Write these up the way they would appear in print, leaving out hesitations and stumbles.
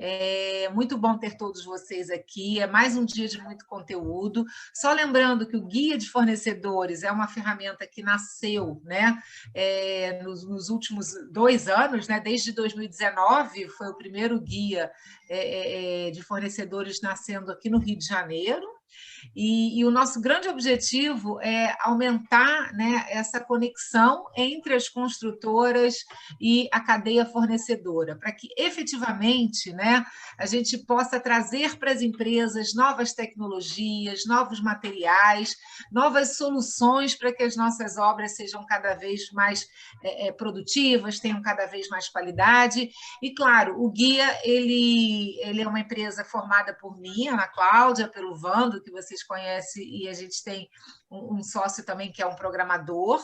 É muito bom ter todos vocês aqui. É mais um dia de muito conteúdo. Só lembrando que o Guia de Fornecedores é uma ferramenta que nasceu, né, nos últimos 2 anos, né, desde 2019, foi o primeiro guia de fornecedores nascendo aqui no Rio de Janeiro. E o nosso grande objetivo é aumentar, né, essa conexão entre as construtoras e a cadeia fornecedora, para que efetivamente, né, a gente possa trazer para as empresas novas tecnologias, novos materiais, novas soluções para que as nossas obras sejam cada vez mais produtivas, tenham cada vez mais qualidade. E, claro, o Guia ele é uma empresa formada por mim, Ana Cláudia, pelo Vando, que vocês conhecem, e a gente tem um sócio também que é um programador.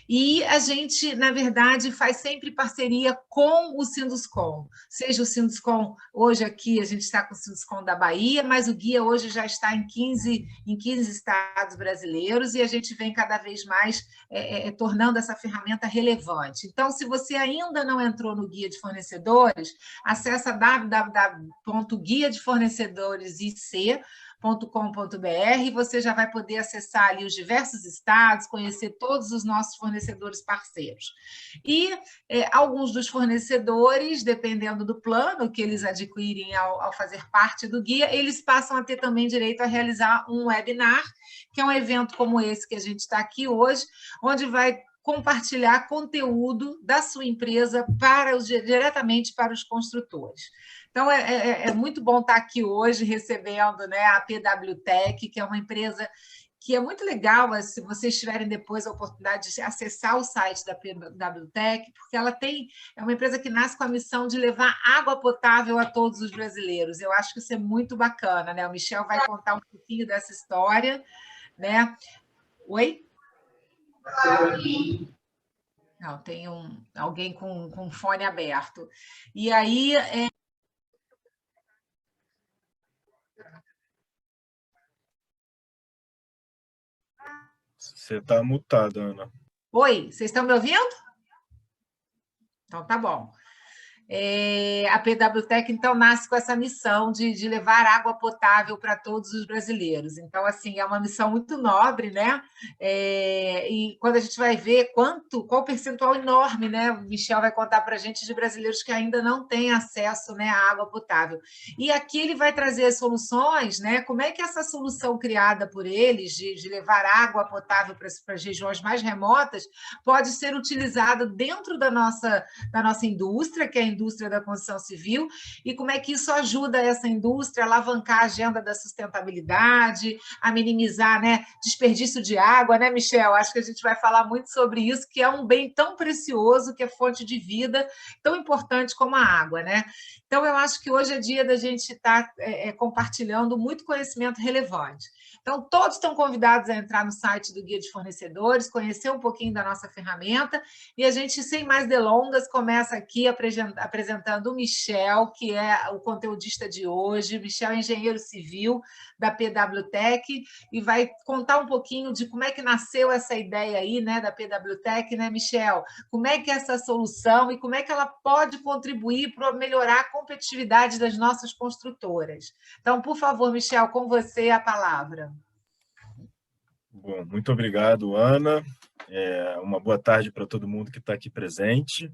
E a gente, na verdade, faz sempre parceria com o Sinduscom. Seja o Sinduscom, hoje aqui a gente está com o Sinduscom da Bahia, mas o Guia hoje já está em 15 estados brasileiros e a gente vem cada vez mais tornando essa ferramenta relevante. Então, se você ainda não entrou no Guia de Fornecedores, acessa www.guiadefornecedoresic.com.br, você já vai poder acessar ali os diversos estados, conhecer todos os nossos fornecedores parceiros. E alguns dos fornecedores, dependendo do plano que eles adquirem ao fazer parte do guia, eles passam a ter também direito a realizar um webinar, que é um evento como esse que a gente está aqui hoje, onde vai compartilhar conteúdo da sua empresa diretamente para os construtores. Então, é muito bom estar aqui hoje recebendo, né, a PWTech, que é uma empresa que é muito legal, se vocês tiverem depois a oportunidade de acessar o site da PWTech, porque ela é uma empresa que nasce com a missão de levar água potável a todos os brasileiros. Eu acho que isso é muito bacana, né? O Michel vai contar um pouquinho dessa história, né? Oi? Não, tem alguém com fone aberto. E aí... Você está mutada, Ana. Oi, vocês estão me ouvindo? Então, tá bom. A PWTech, então, nasce com essa missão de levar água potável para todos os brasileiros. Então, assim, é uma missão muito nobre, né? E quando a gente vai ver qual percentual enorme, né? O Michel vai contar para a gente de brasileiros que ainda não têm acesso, né, à água potável. E aqui ele vai trazer as soluções, né? Como é que essa solução criada por eles, de levar água potável para as regiões mais remotas, pode ser utilizada dentro da nossa indústria, que é a indústria da construção civil, e como é que isso ajuda essa indústria a alavancar a agenda da sustentabilidade, a minimizar, né, desperdício de água, né, Michel? Acho que a gente vai falar muito sobre isso, que é um bem tão precioso, que é fonte de vida, tão importante como a água, né? Então, eu acho que hoje é dia da gente estar compartilhando muito conhecimento relevante. Então, todos estão convidados a entrar no site do Guia de Fornecedores, conhecer um pouquinho da nossa ferramenta, e a gente, sem mais delongas, começa aqui apresentando o Michel, que é o conteudista de hoje. Michel é engenheiro civil da PWTech e vai contar um pouquinho de como é que nasceu essa ideia aí, né, da PWTech, né, Michel? Como é que é essa solução e como é que ela pode contribuir para melhorar a competitividade das nossas construtoras. Então, por favor, Michel, com você a palavra. Bom, muito obrigado, Ana. Uma boa tarde para todo mundo que está aqui presente.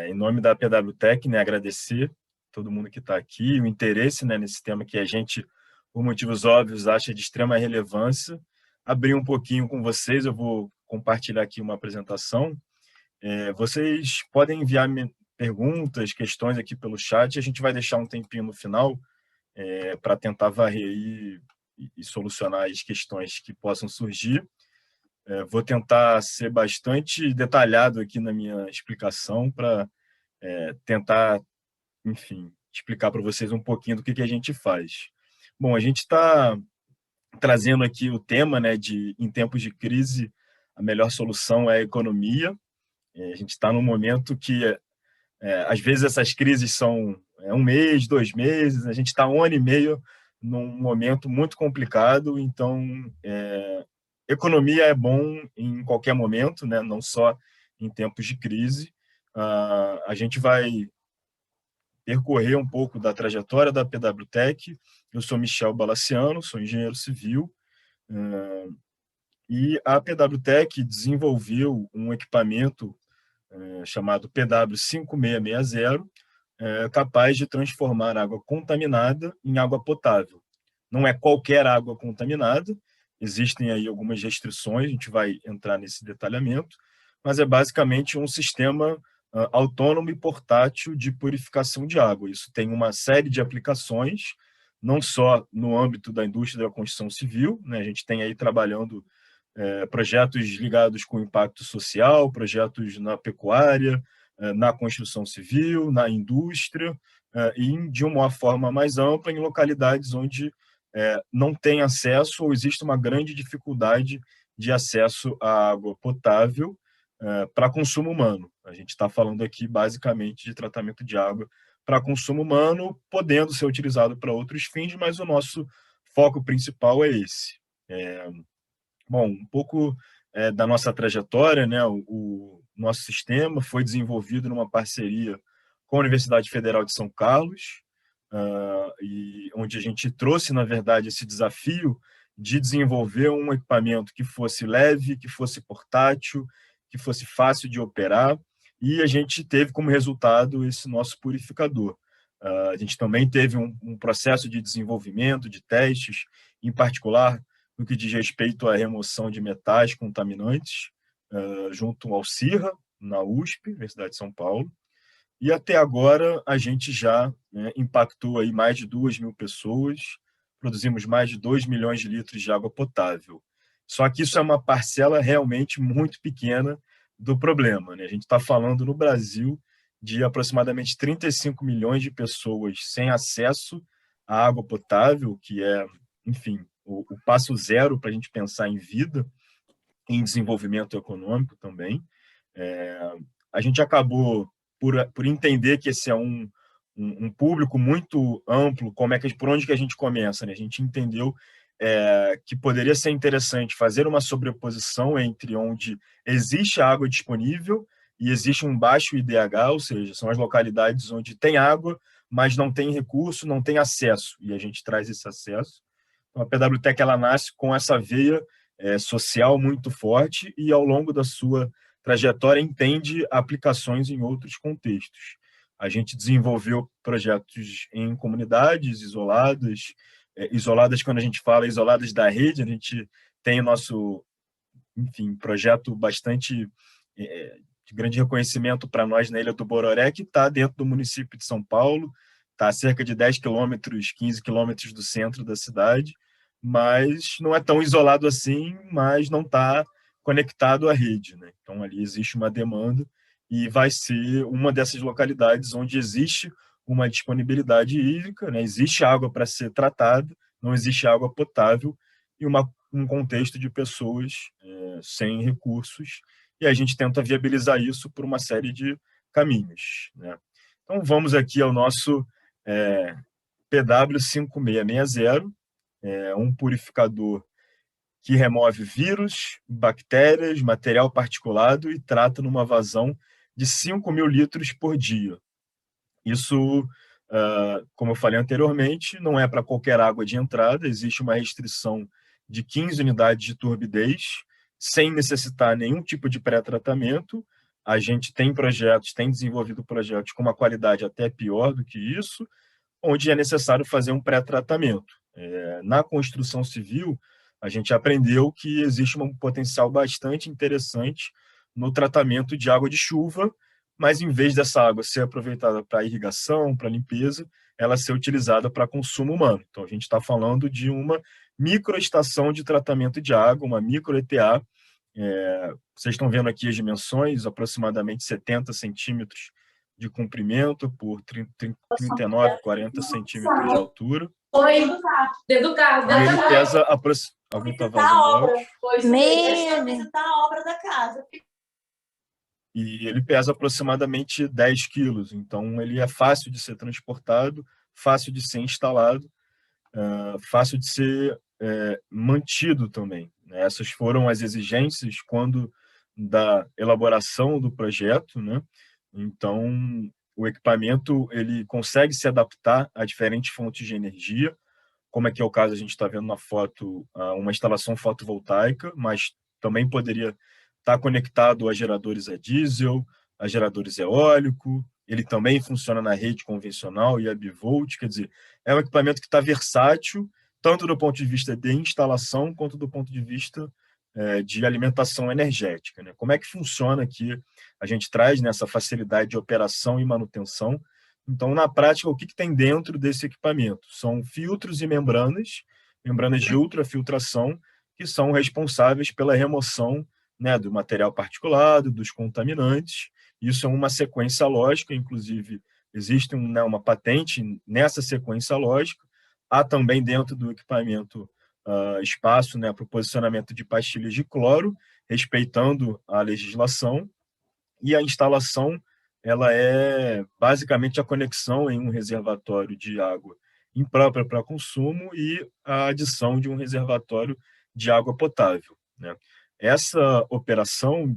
Em nome da PWTech, né, agradecer todo mundo que está aqui, o interesse, né, nesse tema que a gente, por motivos óbvios, acha de extrema relevância. Abrir um pouquinho com vocês, eu vou compartilhar aqui uma apresentação. Vocês podem enviar perguntas, questões aqui pelo chat, a gente vai deixar um tempinho no final para tentar varrer e solucionar as questões que possam surgir. Vou tentar ser bastante detalhado aqui na minha explicação para tentar, enfim, explicar para vocês um pouquinho do que a gente faz. Bom, a gente está trazendo aqui o tema, né, de em tempos de crise, a melhor solução é a economia. A gente está num momento que, às vezes, essas crises são 1 mês, 2 meses, a gente está 1 ano e meio num momento muito complicado, então, economia é bom em qualquer momento, né? Não só em tempos de crise. A gente vai percorrer um pouco da trajetória da PWTec. Eu sou Michel Balaciano, sou engenheiro civil, e a PWTec desenvolveu um equipamento chamado PW5660, capaz de transformar água contaminada em água potável. Não é qualquer água contaminada, existem aí algumas restrições, a gente vai entrar nesse detalhamento, mas é basicamente um sistema autônomo e portátil de purificação de água. Isso tem uma série de aplicações, não só no âmbito da indústria da construção civil, né? A gente tem aí trabalhando projetos ligados com impacto social, projetos na pecuária, na construção civil, na indústria, e de uma forma mais ampla em localidades onde não tem acesso ou existe uma grande dificuldade de acesso à água potável para consumo humano. A gente está falando aqui basicamente de tratamento de água para consumo humano, podendo ser utilizado para outros fins, mas o nosso foco principal é esse. Bom, um pouco da nossa trajetória, né? O nosso sistema foi desenvolvido numa parceria com a Universidade Federal de São Carlos, e onde a gente trouxe, na verdade, esse desafio de desenvolver um equipamento que fosse leve, que fosse portátil, que fosse fácil de operar, e a gente teve como resultado esse nosso purificador. A gente também teve um processo de desenvolvimento, de testes, em particular no que diz respeito à remoção de metais contaminantes, junto ao CIRRA, na USP, Universidade de São Paulo. E até agora a gente já impactou aí mais de 2.000 pessoas, produzimos mais de 2 milhões de litros de água potável. Só que isso é uma parcela realmente muito pequena do problema, né? A gente está falando no Brasil de aproximadamente 35 milhões de pessoas sem acesso à água potável, que é, enfim, o passo zero para a gente pensar em vida, em desenvolvimento econômico também. A gente acabou por entender que esse é um público muito amplo. Por onde que a gente começa, né? A gente entendeu que poderia ser interessante fazer uma sobreposição entre onde existe água disponível e existe um baixo IDH, ou seja, são as localidades onde tem água, mas não tem recurso, não tem acesso, e a gente traz esse acesso. Então, a PWTec ela nasce com essa veia social muito forte e, ao longo da sua trajetória, entende aplicações em outros contextos. A gente desenvolveu projetos em comunidades isoladas, isoladas quando a gente fala isoladas da rede, a gente tem o nosso, enfim, projeto bastante de grande reconhecimento para nós na Ilha do Bororé, que está dentro do município de São Paulo, está a cerca de 10 quilômetros, 15 quilômetros do centro da cidade, mas não é tão isolado assim, mas não está conectado à rede, né? Então, ali existe uma demanda e vai ser uma dessas localidades onde existe uma disponibilidade hídrica, né? Existe água para ser tratada, não existe água potável e um contexto de pessoas sem recursos, e a gente tenta viabilizar isso por uma série de caminhos, né? Então, vamos aqui ao nosso PW5660, um purificador que remove vírus, bactérias, material particulado e trata numa vazão de 5.000 litros por dia. Isso, como eu falei anteriormente, não é para qualquer água de entrada, existe uma restrição de 15 unidades de turbidez, sem necessitar nenhum tipo de pré-tratamento. A gente tem desenvolvido projetos com uma qualidade até pior do que isso, onde é necessário fazer um pré-tratamento. Na construção civil, a gente aprendeu que existe um potencial bastante interessante no tratamento de água de chuva, mas em vez dessa água ser aproveitada para irrigação, para limpeza, ela ser utilizada para consumo humano. Então, a gente está falando de uma microestação de tratamento de água, uma micro-ETA. Vocês estão vendo aqui as dimensões, aproximadamente 70 centímetros de comprimento por 39, 40 centímetros de altura. Oi, dentro do carro. E ele pesa aproximadamente... Alguém está vazando? Visitar a obra da casa. E ele pesa aproximadamente 10 quilos, então ele é fácil de ser transportado, fácil de ser instalado, fácil de ser mantido também. Essas foram as exigências quando da elaboração do projeto, né? Então, o equipamento ele consegue se adaptar a diferentes fontes de energia, como é que é o caso, a gente está vendo na foto, uma instalação fotovoltaica, mas também poderia estar conectado a geradores a diesel, a geradores eólico, ele também funciona na rede convencional e a bivolt, quer dizer, é um equipamento que está versátil, tanto do ponto de vista de instalação, quanto do ponto de vista de alimentação energética, né? Como é que funciona aqui? A gente traz nessa facilidade de operação e manutenção. Então, na prática, o que tem dentro desse equipamento? São filtros e membranas de ultrafiltração, que são responsáveis pela remoção, né, do material particulado, dos contaminantes. Isso é uma sequência lógica, inclusive existe uma patente nessa sequência lógica. Há também dentro do equipamento espaço, né, para o posicionamento de pastilhas de cloro, respeitando a legislação, e a instalação ela é basicamente a conexão em um reservatório de água imprópria para consumo e a adição de um reservatório de água potável, né? Essa operação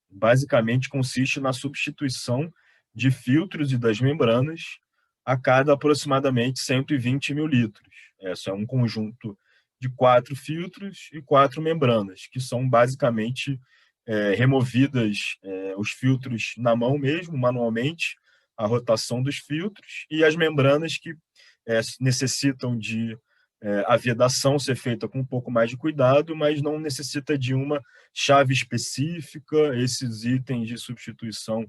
basicamente consiste na substituição de filtros e das membranas a cada aproximadamente 120 mil litros. Esse é um conjunto de 4 filtros e 4 membranas, que são basicamente removidas os filtros na mão mesmo, manualmente, a rotação dos filtros, e as membranas que necessitam de a vedação ser feita com um pouco mais de cuidado, mas não necessita de uma chave específica. Esses itens de substituição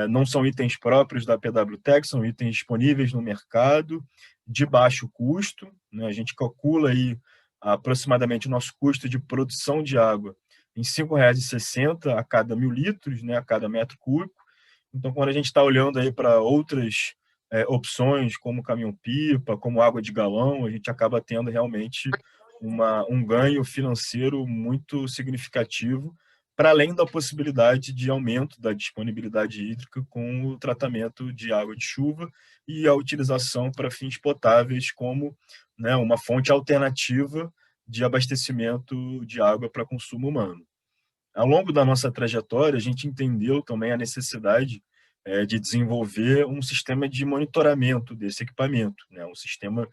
não são itens próprios da PWTec, são itens disponíveis no mercado, de baixo custo, né? A gente calcula aí aproximadamente o nosso custo de produção de água em R$ 5,60 a cada 1.000 litros, né, a cada metro cúbico. Então, quando a gente está olhando aí para outras opções, como caminhão-pipa, como água de galão, a gente acaba tendo realmente um ganho financeiro muito significativo, para além da possibilidade de aumento da disponibilidade hídrica com o tratamento de água de chuva e a utilização para fins potáveis como, né, uma fonte alternativa de abastecimento de água para consumo humano. Ao longo da nossa trajetória, a gente entendeu também a necessidade de desenvolver um sistema de monitoramento desse equipamento, né? Um sistema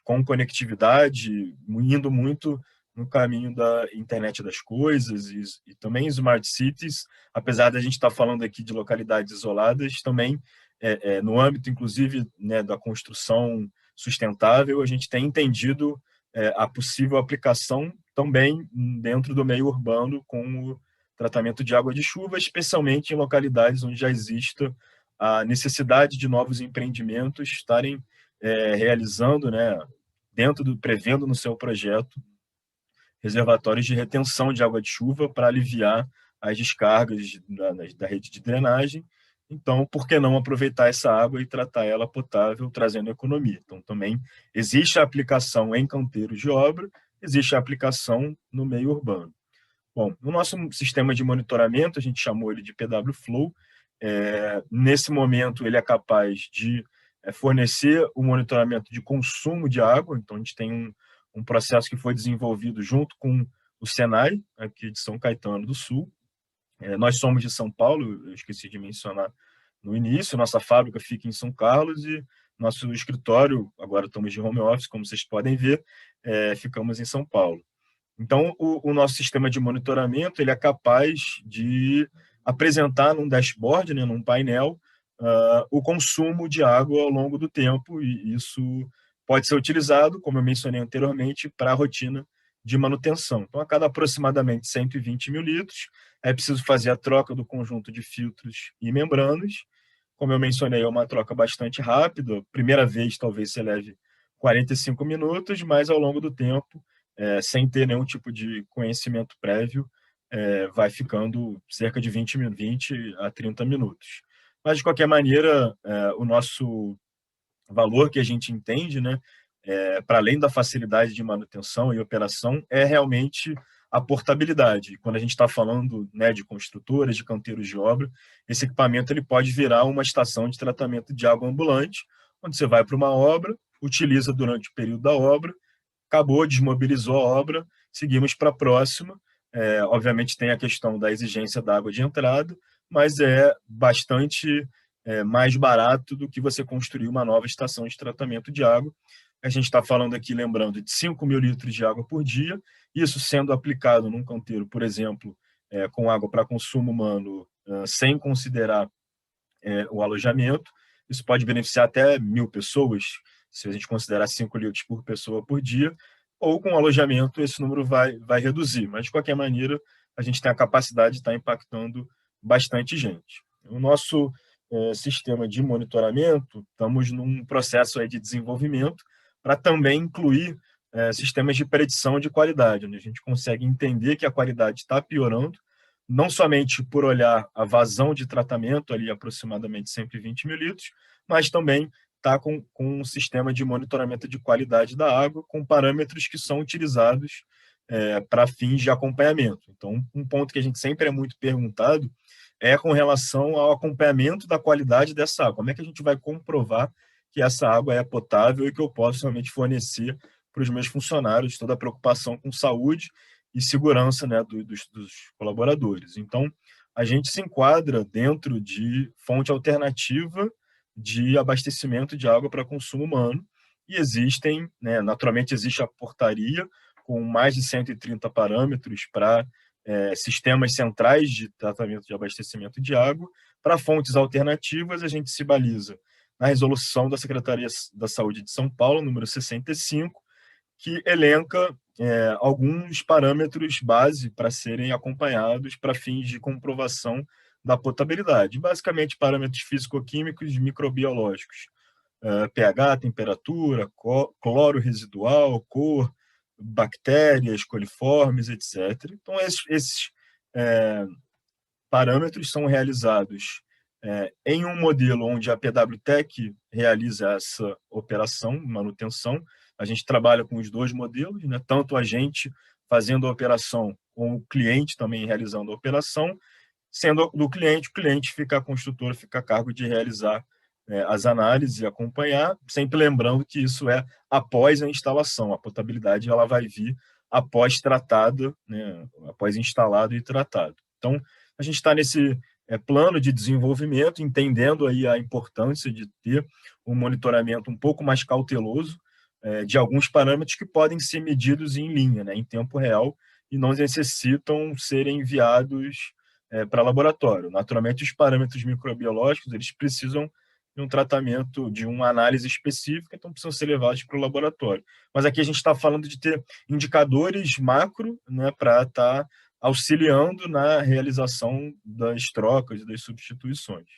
com conectividade, indo muito no caminho da internet das coisas e também smart cities, apesar da gente estar falando aqui de localidades isoladas, também no âmbito, inclusive, né, da construção sustentável, a gente tem entendido a possível aplicação também dentro do meio urbano com o tratamento de água de chuva, especialmente em localidades onde já exista a necessidade de novos empreendimentos estarem realizando, né, prevendo no seu projeto reservatórios de retenção de água de chuva para aliviar as descargas da rede de drenagem. Então, por que não aproveitar essa água e tratar ela potável, trazendo economia? Então, também existe a aplicação em canteiros de obra, existe a aplicação no meio urbano. Bom, no nosso sistema de monitoramento, a gente chamou ele de PW Flow. Nesse momento, ele é capaz de fornecer o monitoramento de consumo de água. Então, a gente tem um processo que foi desenvolvido junto com o Senai, aqui de São Caetano do Sul. Nós somos de São Paulo, eu esqueci de mencionar no início, nossa fábrica fica em São Carlos e nosso escritório, agora estamos de home office, como vocês podem ver, ficamos em São Paulo. Então, o nosso sistema de monitoramento ele é capaz de apresentar num dashboard, né, num painel, o consumo de água ao longo do tempo, e isso pode ser utilizado, como eu mencionei anteriormente, para a rotina de manutenção. Então, a cada aproximadamente 120 mil litros, é preciso fazer a troca do conjunto de filtros e membranas. Como eu mencionei, é uma troca bastante rápida. Primeira vez, talvez você leve 45 minutos, mas ao longo do tempo, sem ter nenhum tipo de conhecimento prévio, vai ficando cerca de 20 a 30 minutos. Mas, de qualquer maneira, o nosso valor que a gente entende, né, para além da facilidade de manutenção e operação, é realmente a portabilidade. Quando a gente está falando, né, de construtoras, de canteiros de obra, esse equipamento ele pode virar uma estação de tratamento de água ambulante, onde você vai para uma obra, utiliza durante o período da obra, acabou, desmobilizou a obra, seguimos para a próxima. Obviamente tem a questão da exigência da água de entrada, mas é bastante mais barato do que você construir uma nova estação de tratamento de água. A gente está falando aqui, lembrando, de 5.000 litros de água por dia, isso sendo aplicado num canteiro, por exemplo, com água para consumo humano, sem considerar o alojamento, isso pode beneficiar até 1.000 pessoas, se a gente considerar 5 litros por pessoa por dia, ou com alojamento esse número vai reduzir, mas de qualquer maneira a gente tem a capacidade de estar impactando bastante gente. O nosso sistema de monitoramento, estamos num processo aí de desenvolvimento para também incluir sistemas de predição de qualidade, onde a gente consegue entender que a qualidade está piorando, não somente por olhar a vazão de tratamento, ali aproximadamente 120 mil litros, mas também está com um sistema de monitoramento de qualidade da água, com parâmetros que são utilizados para fins de acompanhamento. Então, um ponto que a gente sempre é muito perguntado é com relação ao acompanhamento da qualidade dessa água. Como é que a gente vai comprovar que essa água é potável e que eu posso realmente fornecer para os meus funcionários, toda a preocupação com saúde e segurança, né, dos colaboradores. Então, a gente se enquadra dentro de fonte alternativa de abastecimento de água para consumo humano e existem, né, naturalmente existe a portaria com mais de 130 parâmetros para sistemas centrais de tratamento de abastecimento de água. Para fontes alternativas, a gente se baliza na resolução da Secretaria da Saúde de São Paulo, número 65, que elenca alguns parâmetros base para serem acompanhados para fins de comprovação da potabilidade. Basicamente, parâmetros físico-químicos e microbiológicos. pH, temperatura, cloro residual, cor, bactérias, coliformes, etc. Então, esses parâmetros são realizados em um modelo onde a PWTEC realiza essa operação, manutenção. A gente trabalha com os dois modelos, né? Tanto a gente fazendo a operação, com o cliente também realizando a operação. Sendo do cliente, o cliente fica, a construtora fica a cargo de realizar as análises e acompanhar, sempre lembrando que isso é após a instalação. A potabilidade ela vai vir após tratado, né? Após instalado e tratado. Então, a gente está nesse plano de desenvolvimento, entendendo aí a importância de ter um monitoramento um pouco mais cauteloso de alguns parâmetros que podem ser medidos em linha, né, em tempo real, e não necessitam serem enviados para laboratório. Naturalmente, os parâmetros microbiológicos eles precisam de um tratamento, de uma análise específica, então precisam ser levados para o laboratório. Mas aqui a gente está falando de ter indicadores macro, né, para estar auxiliando na realização das trocas e das substituições.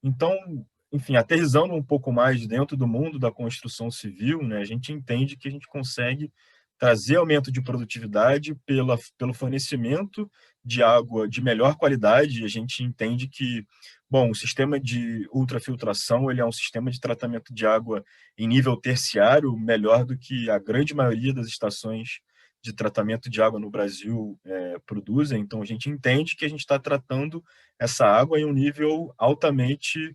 Então, enfim, aterrissando um pouco mais dentro do mundo da construção civil, né, a gente entende que a gente consegue trazer aumento de produtividade pelo fornecimento de água de melhor qualidade. A gente entende que, bom, o sistema de ultrafiltração ele é um sistema de tratamento de água em nível terciário, melhor do que a grande maioria das estações de tratamento de água no Brasil produzem. Então, a gente entende que a gente está tratando essa água em um nível altamente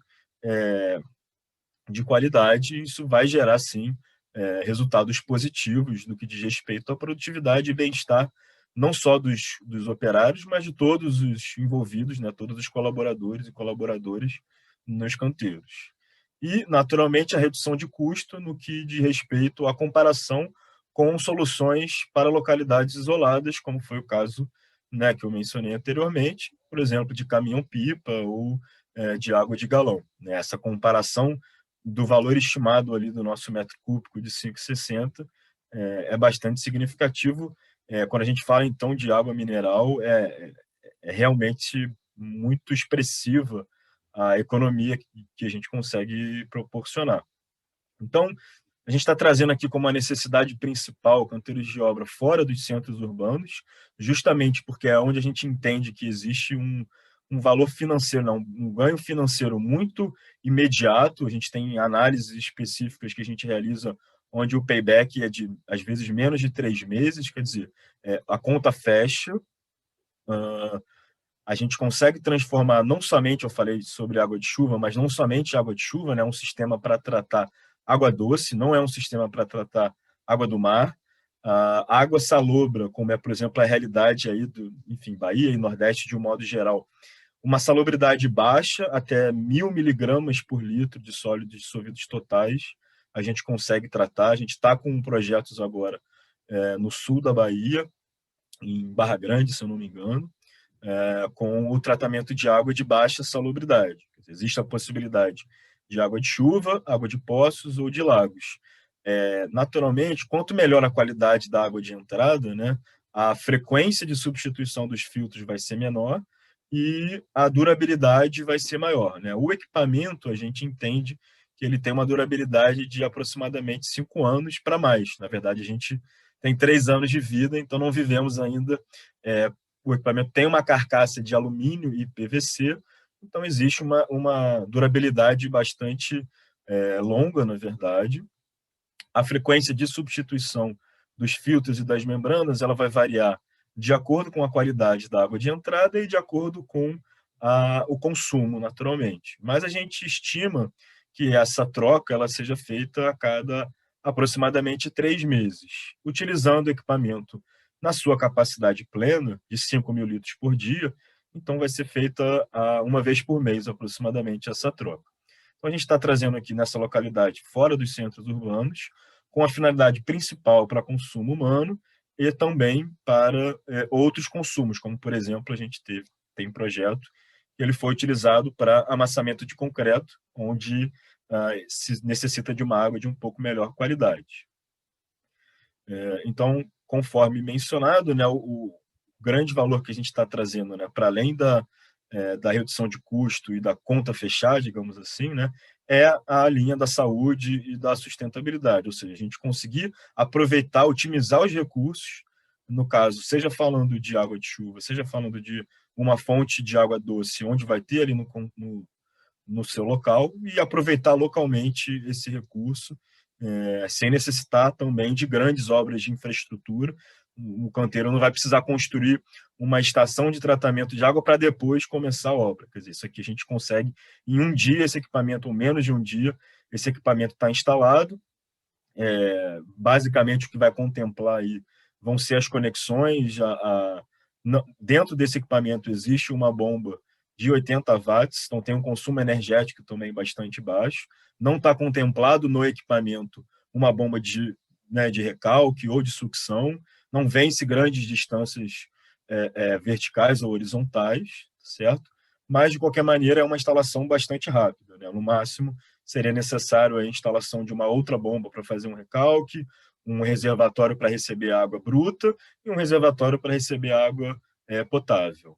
de qualidade, e isso vai gerar, sim, resultados positivos no que diz respeito à produtividade e bem-estar, não só dos operários, mas de todos os envolvidos, né, todos os colaboradores e colaboradoras nos canteiros. E, naturalmente, a redução de custo no que diz respeito à comparação com soluções para localidades isoladas, como foi o caso, né, que eu mencionei anteriormente, por exemplo, de caminhão-pipa ou de água de galão. Né? Essa comparação do valor estimado ali do nosso metro cúbico de 5,60 é bastante significativo. Quando a gente fala, então, de água mineral, é realmente muito expressiva a economia que a gente consegue proporcionar. Então, a gente está trazendo aqui como a necessidade principal canteiros de obra fora dos centros urbanos, justamente porque é onde a gente entende que existe um valor financeiro, um ganho financeiro muito imediato. A gente tem análises específicas que a gente realiza onde o payback é de, às vezes, menos de 3 meses, quer dizer, a conta fecha, a gente consegue transformar não somente, eu falei sobre água de chuva, mas não somente água de chuva, né, um sistema para tratar água doce, não é um sistema para tratar água do mar. A água salobra, como é, por exemplo, a realidade aí enfim, Bahia e Nordeste de um modo geral, uma salubridade baixa, até 1.000 miligramas por litro de sólidos dissolvidos totais, a gente consegue tratar. A gente está com projetos agora no sul da Bahia, em Barra Grande, se eu não me engano, com o tratamento de água de baixa salubridade. Existe a possibilidade de água de chuva, água de poços ou de lagos. Naturalmente, quanto melhor a qualidade da água de entrada, né, a frequência de substituição dos filtros vai ser menor e a durabilidade vai ser maior, né? O equipamento, a gente entende que ele tem uma durabilidade de aproximadamente 5 anos para mais. Na verdade, a gente tem 3 anos de vida, então não vivemos ainda. O equipamento tem uma carcaça de alumínio e PVC, então existe uma durabilidade bastante longa, na verdade. A frequência de substituição dos filtros e das membranas ela vai variar de acordo com a qualidade da água de entrada e de acordo com o consumo, naturalmente. Mas a gente estima que essa troca ela seja feita a cada aproximadamente 3 meses, utilizando o equipamento na sua capacidade plena, de 5.000 litros por dia, então vai ser feita uma vez por mês, aproximadamente, essa troca. Então, a gente está trazendo aqui nessa localidade, fora dos centros urbanos, com a finalidade principal para consumo humano e também para outros consumos, como, por exemplo, a gente tem um projeto que ele foi utilizado para amassamento de concreto, onde se necessita de uma água de um pouco melhor qualidade. Então, conforme mencionado, né, o grande valor que a gente está trazendo, né, para além da redução de custo e da conta fechar, digamos assim, né, é a linha da saúde e da sustentabilidade, ou seja, a gente conseguir aproveitar, otimizar os recursos, no caso, seja falando de água de chuva, seja falando de uma fonte de água doce, onde vai ter ali no seu local, e aproveitar localmente esse recurso, sem necessitar também de grandes obras de infraestrutura. O canteiro não vai precisar construir uma estação de tratamento de água para depois começar a obra. Quer dizer, isso aqui a gente consegue em um dia, esse equipamento, ou menos de um dia, esse equipamento está instalado. Basicamente, o que vai contemplar aí vão ser as conexões. Dentro desse equipamento existe uma bomba de 80 watts, então tem um consumo energético também bastante baixo. Não está contemplado no equipamento uma bomba de recalque ou de sucção, não vence grandes distâncias verticais ou horizontais, certo? Mas, de qualquer maneira, é uma instalação bastante rápida, né? No máximo, seria necessário a instalação de uma outra bomba para fazer um recalque, um reservatório para receber água bruta e um reservatório para receber água potável.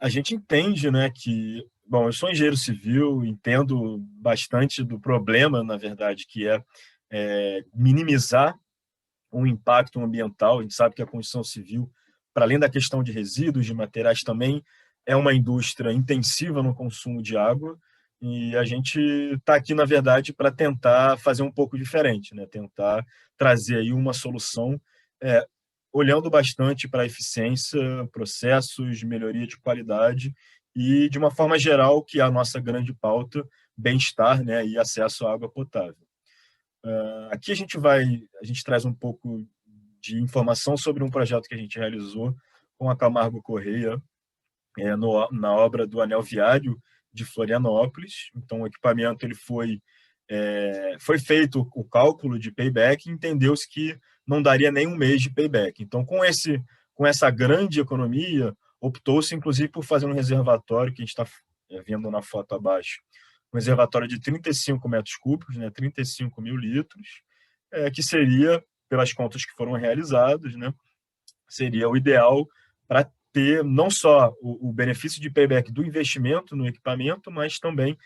A gente entende, né, que... Bom, eu sou engenheiro civil, entendo bastante do problema, na verdade, que é minimizar um impacto ambiental. A gente sabe que a construção civil, para além da questão de resíduos, de materiais, também é uma indústria intensiva no consumo de água, e a gente está aqui, na verdade, para tentar fazer um pouco diferente, né? Tentar trazer aí uma solução olhando bastante para a eficiência, processos, melhoria de qualidade e, de uma forma geral, que é a nossa grande pauta, bem-estar, né, e acesso à água potável. Aqui a gente traz um pouco de informação sobre um projeto que a gente realizou com a Camargo Correia na obra do Anel Viário de Florianópolis. Então, o equipamento ele foi feito o cálculo de payback e entendeu-se que não daria nem um mês de payback. Então, com essa grande economia, optou-se, inclusive, por fazer um reservatório, que a gente está vendo na foto abaixo, um reservatório de 35 metros cúbicos, né, 35.000 litros, que seria, pelas contas que foram realizadas, né, seria o ideal para ter não só o benefício de payback do investimento no equipamento, mas também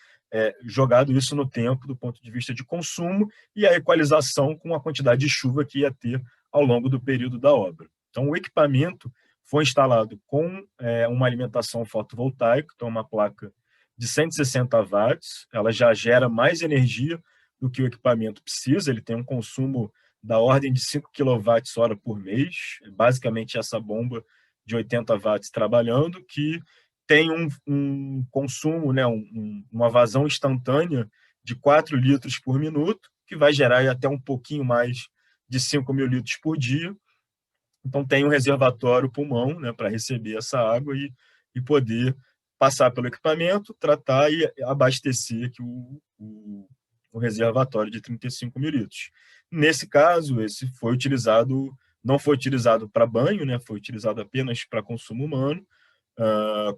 jogado isso no tempo do ponto de vista de consumo e a equalização com a quantidade de chuva que ia ter ao longo do período da obra. Então, o equipamento foi instalado com uma alimentação fotovoltaica, então uma placa de 160 watts, ela já gera mais energia do que o equipamento precisa, ele tem um consumo da ordem de 5 kWh por mês, basicamente essa bomba de 80 watts trabalhando, que tem um consumo, né, uma vazão instantânea de 4 litros por minuto, que vai gerar até um pouquinho mais de 5.000 litros por dia. Então, tem um reservatório pulmão, né, para receber essa água e poder passar pelo equipamento, tratar e abastecer aqui o reservatório de 35 mil litros. Nesse caso, esse foi utilizado, não foi utilizado para banho, né, foi utilizado apenas para consumo humano,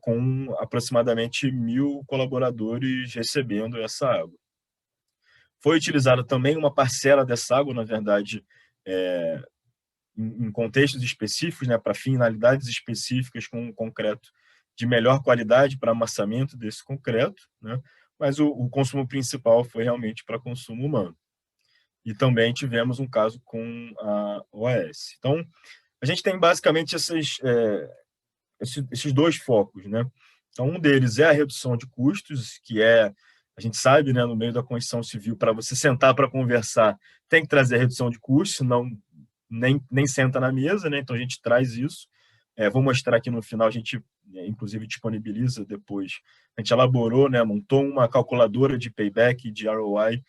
com aproximadamente 1.000 colaboradores recebendo essa água. Foi utilizada também uma parcela dessa água, na verdade, em contextos específicos, né, para finalidades específicas, com um concreto de melhor qualidade para amassamento desse concreto, né, mas o consumo principal foi realmente para consumo humano. E também tivemos um caso com a OAS. Então, a gente tem basicamente esses dois focos, né? Então, um deles é a redução de custos, que a gente sabe, né, no meio da construção civil, para você sentar para conversar, tem que trazer a redução de custos, senão nem senta na mesa, né? Então, a gente traz isso. Vou mostrar aqui no final, a gente, inclusive, disponibiliza depois. A gente elaborou, né, montou uma calculadora de payback, de ROI,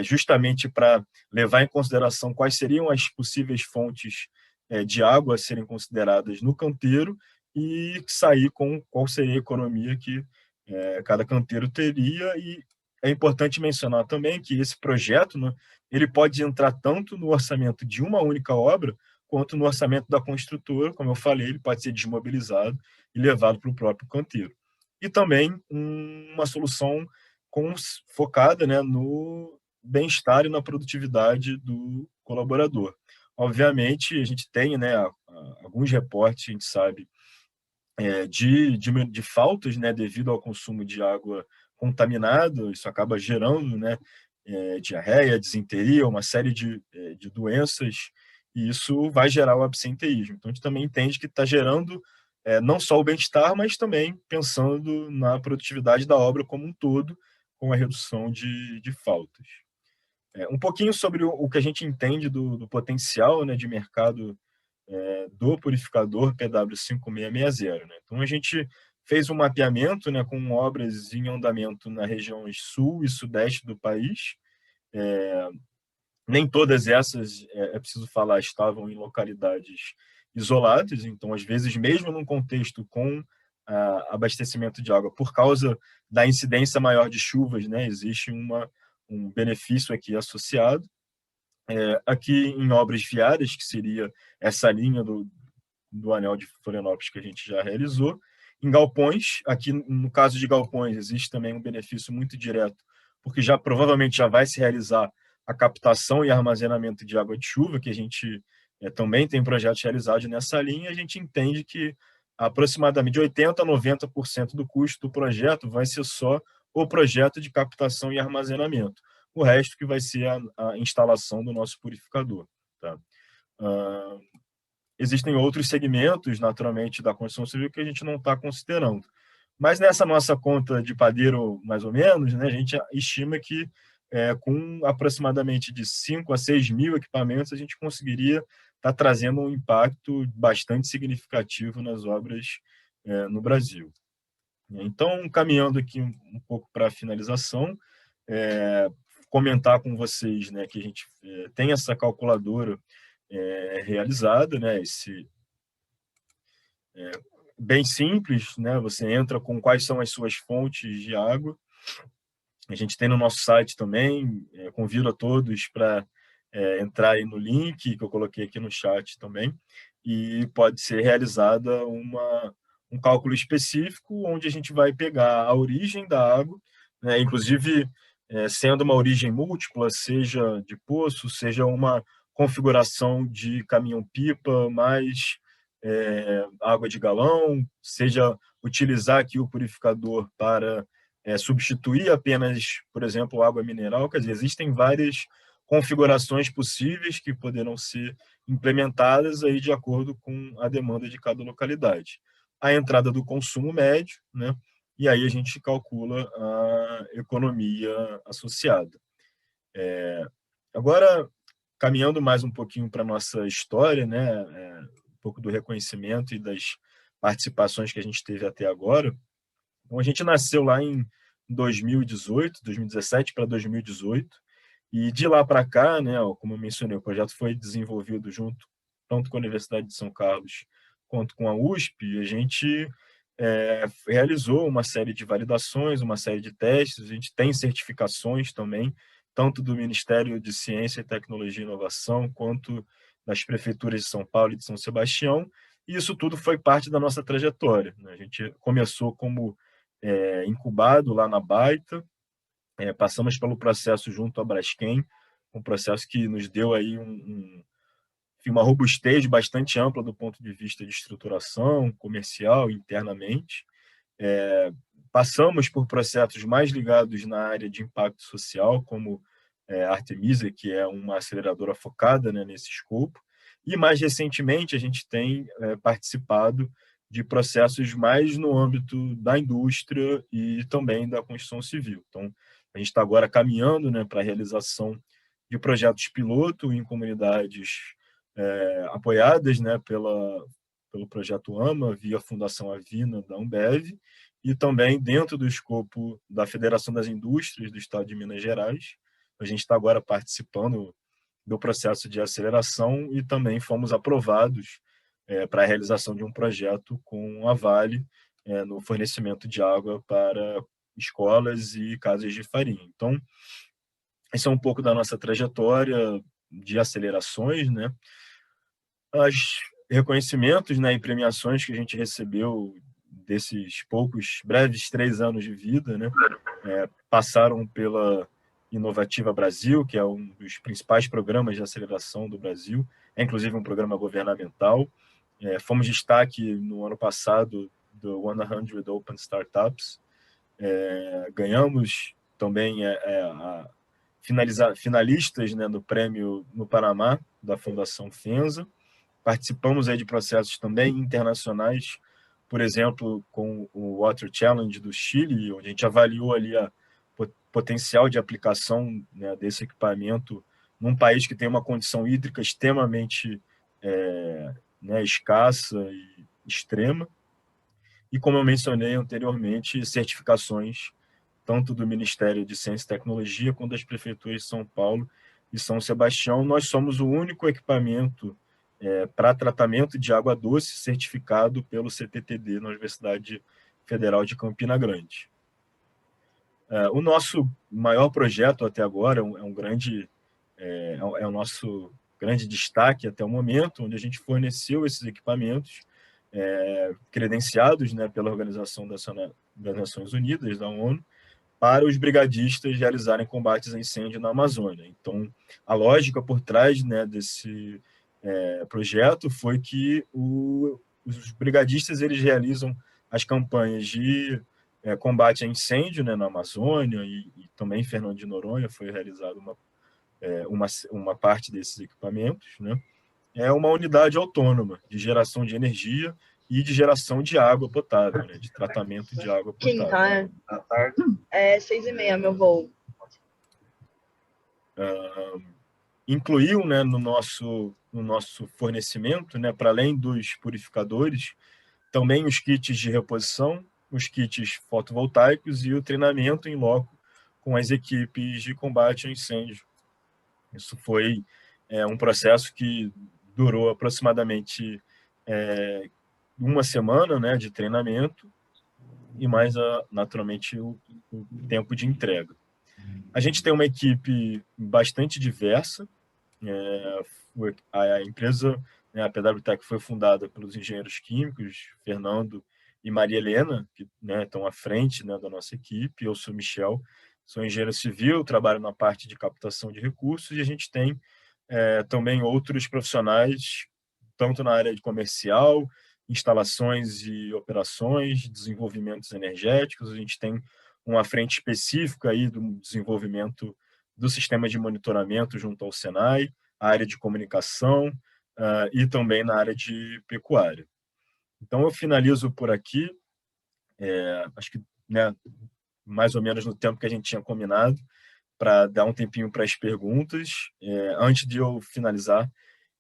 justamente para levar em consideração quais seriam as possíveis fontes de água a serem consideradas no canteiro e sair com qual seria a economia que cada canteiro teria. E é importante mencionar também que esse projeto, né, ele pode entrar tanto no orçamento de uma única obra, quanto no orçamento da construtora. Como eu falei, ele pode ser desmobilizado e levado para o próprio canteiro. E também uma solução focada, né, no bem-estar e na produtividade do colaborador. Obviamente, a gente tem, né, alguns reportes, a gente sabe, de faltas, né, devido ao consumo de água contaminada. Isso acaba gerando, né, diarreia, disenteria, uma série de doenças, e isso vai gerar o absenteísmo. Então, a gente também entende que está gerando não só o bem-estar, mas também pensando na produtividade da obra como um todo, com a redução de faltas. Um pouquinho sobre o que a gente entende do potencial, né, de mercado do purificador PW5660. Né? Então, a gente fez um mapeamento, né, com obras em andamento na região sul e sudeste do país. Nem todas essas, é preciso falar, estavam em localidades isoladas. Então, às vezes, mesmo num contexto com abastecimento de água, por causa da incidência maior de chuvas, né, existe um benefício aqui associado. Aqui em obras viárias, que seria essa linha do anel de Florianópolis que a gente já realizou. Em galpões, aqui no caso de galpões, existe também um benefício muito direto, porque provavelmente já vai se realizar a captação e armazenamento de água de chuva, que a gente também tem projetos realizados nessa linha. A gente entende que aproximadamente 80% a 90% do custo do projeto vai ser só o projeto de captação e armazenamento. O resto que vai ser a instalação do nosso purificador. Tá? Existem outros segmentos, naturalmente, da construção civil que a gente não está considerando. Mas nessa nossa conta de padeiro, mais ou menos, né, a gente estima que com aproximadamente de 5 a 6 mil equipamentos, a gente conseguiria estar trazendo um impacto bastante significativo nas obras no Brasil. Então, caminhando aqui um pouco para a finalização, comentar com vocês, né, que a gente tem essa calculadora realizada, né, bem simples, né, você entra com quais são as suas fontes de água. A gente tem no nosso site também, convido a todos para entrar aí no link que eu coloquei aqui no chat também, e pode ser realizada um cálculo específico, onde a gente vai pegar a origem da água, né, inclusive sendo uma origem múltipla, seja de poço, seja uma configuração de caminhão-pipa mais água de galão, seja utilizar aqui o purificador para substituir apenas, por exemplo, água mineral. Quer dizer, existem várias configurações possíveis que poderão ser implementadas aí de acordo com a demanda de cada localidade. A entrada do consumo médio, né? E aí a gente calcula a economia associada. Agora, caminhando mais um pouquinho para a nossa história, né? Um pouco do reconhecimento e das participações que a gente teve até agora. Então, a gente nasceu lá em 2017 para 2018, e de lá para cá, né, como eu mencionei, o projeto foi desenvolvido junto tanto com a Universidade de São Carlos quanto com a USP. A gente realizou uma série de validações, uma série de testes, a gente tem certificações também, tanto do Ministério de Ciência, Tecnologia e Inovação, quanto das prefeituras de São Paulo e de São Sebastião, e isso tudo foi parte da nossa trajetória, né? A gente começou como incubado lá na Baita, passamos pelo processo junto à Braskem, um processo que nos deu aí uma robustez bastante ampla do ponto de vista de estruturação comercial internamente. Passamos por processos mais ligados na área de impacto social, como a Artemisa, que é uma aceleradora focada, né, nesse escopo, e mais recentemente a gente tem participado de processos mais no âmbito da indústria e também da construção civil. Então, a gente está agora caminhando, né, para a realização de projetos piloto em comunidades apoiadas, né, pelo projeto AMA, via Fundação Avina da Ambev, e também dentro do escopo da Federação das Indústrias do Estado de Minas Gerais. A gente está agora participando do processo de aceleração e também fomos aprovados para a realização de um projeto com a Vale no fornecimento de água para escolas e casas de farinha. Então, esse é um pouco da nossa trajetória de acelerações, né? Os reconhecimentos, né, e premiações que a gente recebeu desses poucos, breves 3 anos de vida, né, passaram pela Inovativa Brasil, que é um dos principais programas de aceleração do Brasil, é inclusive um programa governamental. Fomos destaque no ano passado do 100 Open Startups. Ganhamos também finalistas, né, do prêmio no Panamá, da Fundação FENSA. Participamos aí de processos também internacionais, por exemplo, com o Water Challenge do Chile, onde a gente avaliou ali o potencial de aplicação, né, desse equipamento num país que tem uma condição hídrica extremamente né, escassa e extrema. E, como eu mencionei anteriormente, certificações tanto do Ministério de Ciência e Tecnologia quanto das prefeituras de São Paulo e São Sebastião. Nós somos o único equipamento para tratamento de água doce certificado pelo CTTD na Universidade Federal de Campina Grande. O nosso maior projeto até agora é o nosso grande destaque até o momento, onde a gente forneceu esses equipamentos credenciados, né, pela Organização das Nações Unidas, da ONU, para os brigadistas realizarem combates a incêndio na Amazônia. Então, a lógica por trás, né, desse projeto foi que os brigadistas eles realizam as campanhas de combate a incêndio, né, na Amazônia e também em Fernando de Noronha foi realizada uma parte desses equipamentos, né? É uma unidade autônoma de geração de energia e de geração de água potável, né, de tratamento de água potável. Quinta, à tarde. 6h30, meu voo. Incluiu, né, no nosso fornecimento, né, para além dos purificadores, também os kits de reposição, os kits fotovoltaicos e o treinamento em loco com as equipes de combate ao incêndio. Isso foi um processo que durou aproximadamente uma semana, né, de treinamento e mais, naturalmente, o tempo de entrega. A gente tem uma equipe bastante diversa. A empresa, né, a PWTech, foi fundada pelos engenheiros químicos, Fernando e Maria Helena, que, né, estão à frente, né, da nossa equipe. Eu sou Michel, sou engenheiro civil, trabalho na parte de captação de recursos, e a gente tem também outros profissionais, tanto na área de comercial, instalações e operações, desenvolvimentos energéticos. A gente tem uma frente específica aí do desenvolvimento do sistema de monitoramento junto ao Senai, a área de comunicação e também na área de pecuária. Então, eu finalizo por aqui, acho que, né, mais ou menos no tempo que a gente tinha combinado, para dar um tempinho para as perguntas. Antes de eu finalizar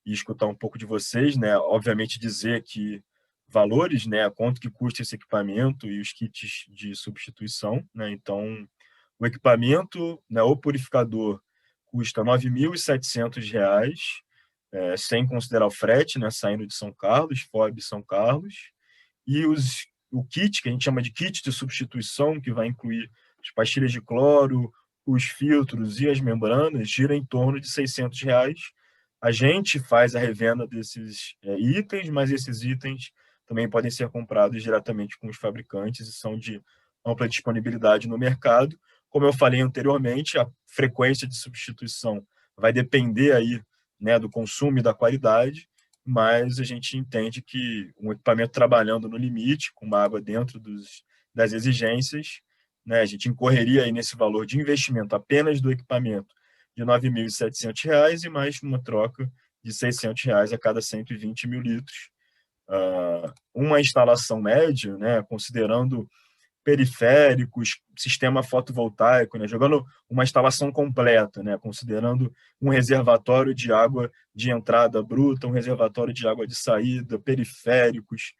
e escutar um pouco de vocês, né, obviamente dizer que valores, né, quanto que custa esse equipamento e os kits de substituição, né? Então, o equipamento, né, o purificador, custa R$ 9.700, sem considerar o frete, né, saindo de São Carlos, FOB São Carlos, e os o kit, que a gente chama de kit de substituição, que vai incluir as pastilhas de cloro, os filtros e as membranas, gira em torno de R$ 600. A gente faz a revenda desses itens, mas esses itens também podem ser comprados diretamente com os fabricantes e são de ampla disponibilidade no mercado. Como eu falei anteriormente, a frequência de substituição vai depender aí, né, do consumo e da qualidade, mas a gente entende que um equipamento trabalhando no limite, com uma água dentro das exigências, né, a gente incorreria aí nesse valor de investimento apenas do equipamento de R$ 9.700 e mais uma troca de R$ 600 a cada 120 mil litros. Uma instalação média, né, considerando periféricos, sistema fotovoltaico, né, jogando uma instalação completa, né, considerando um reservatório de água de entrada bruta, um reservatório de água de saída, periféricos,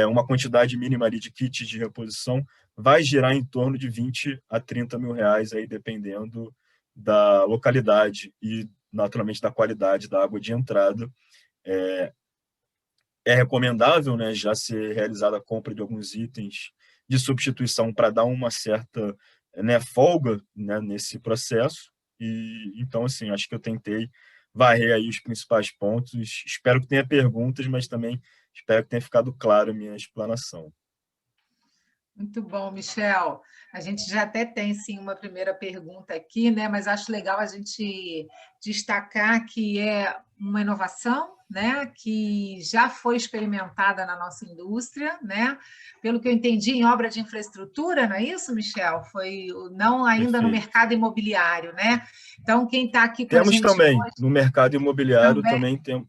uma quantidade mínima ali de kits de reposição, vai girar em torno de 20 a 30 mil reais, aí, dependendo da localidade e, naturalmente, da qualidade da água de entrada. É recomendável, né, já ser realizada a compra de alguns itens de substituição para dar uma certa, né, folga, né, nesse processo. E então, assim, acho que eu tentei varrer aí os principais pontos. Espero que tenha perguntas, mas também espero que tenha ficado claro a minha explanação. Muito bom, Michel. A gente já até tem, sim, uma primeira pergunta aqui, né? Mas acho legal a gente destacar que é uma inovação, né? Que já foi experimentada na nossa indústria, né? Pelo que eu entendi, em obra de infraestrutura, não é isso, Michel? Foi não ainda Perfeito. no mercado imobiliário, né? Então, quem está aqui com a Temos gente também, hoje, no mercado imobiliário,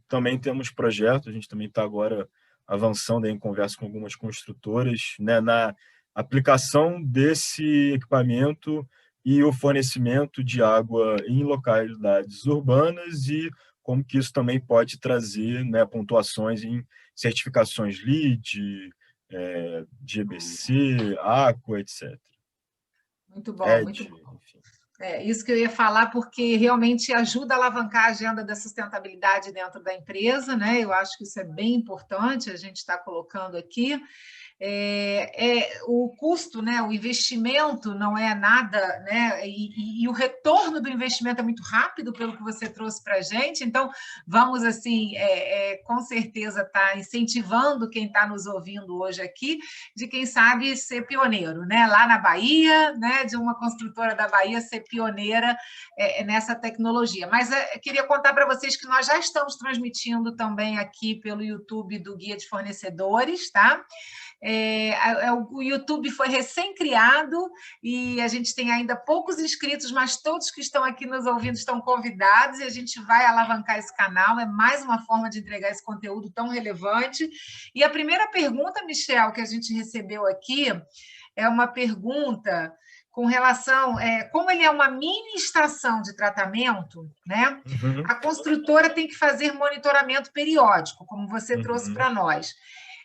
também temos projetos, a gente também está agora avançando em conversa com algumas construtoras, né, na aplicação desse equipamento e o fornecimento de água em localidades urbanas e como que isso também pode trazer, né, pontuações em certificações LEED, de EBC, Aqua, etc. muito bom, muito bom. Enfim. É isso que eu ia falar, porque realmente ajuda a alavancar a agenda da sustentabilidade dentro da empresa, né? Eu acho que isso é bem importante, a gente está colocando aqui. O custo, né, o investimento não é nada, né, e o retorno do investimento é muito rápido, pelo que você trouxe para a gente, então vamos, assim, com certeza estar incentivando quem está nos ouvindo hoje aqui, de quem sabe ser pioneiro, né, lá na Bahia, né, de uma construtora da Bahia ser pioneira nessa tecnologia. Mas queria contar para vocês que nós já estamos transmitindo também aqui pelo YouTube do Guia de Fornecedores, tá? O YouTube foi recém-criado e a gente tem ainda poucos inscritos, mas todos que estão aqui nos ouvindo estão convidados e a gente vai alavancar esse canal. É mais uma forma de entregar esse conteúdo tão relevante. E a primeira pergunta, Michel, que a gente recebeu aqui é uma pergunta com relação, como ele é uma mini estação de tratamento, né? Uhum. A construtora tem que fazer monitoramento periódico, como você trouxe para nós.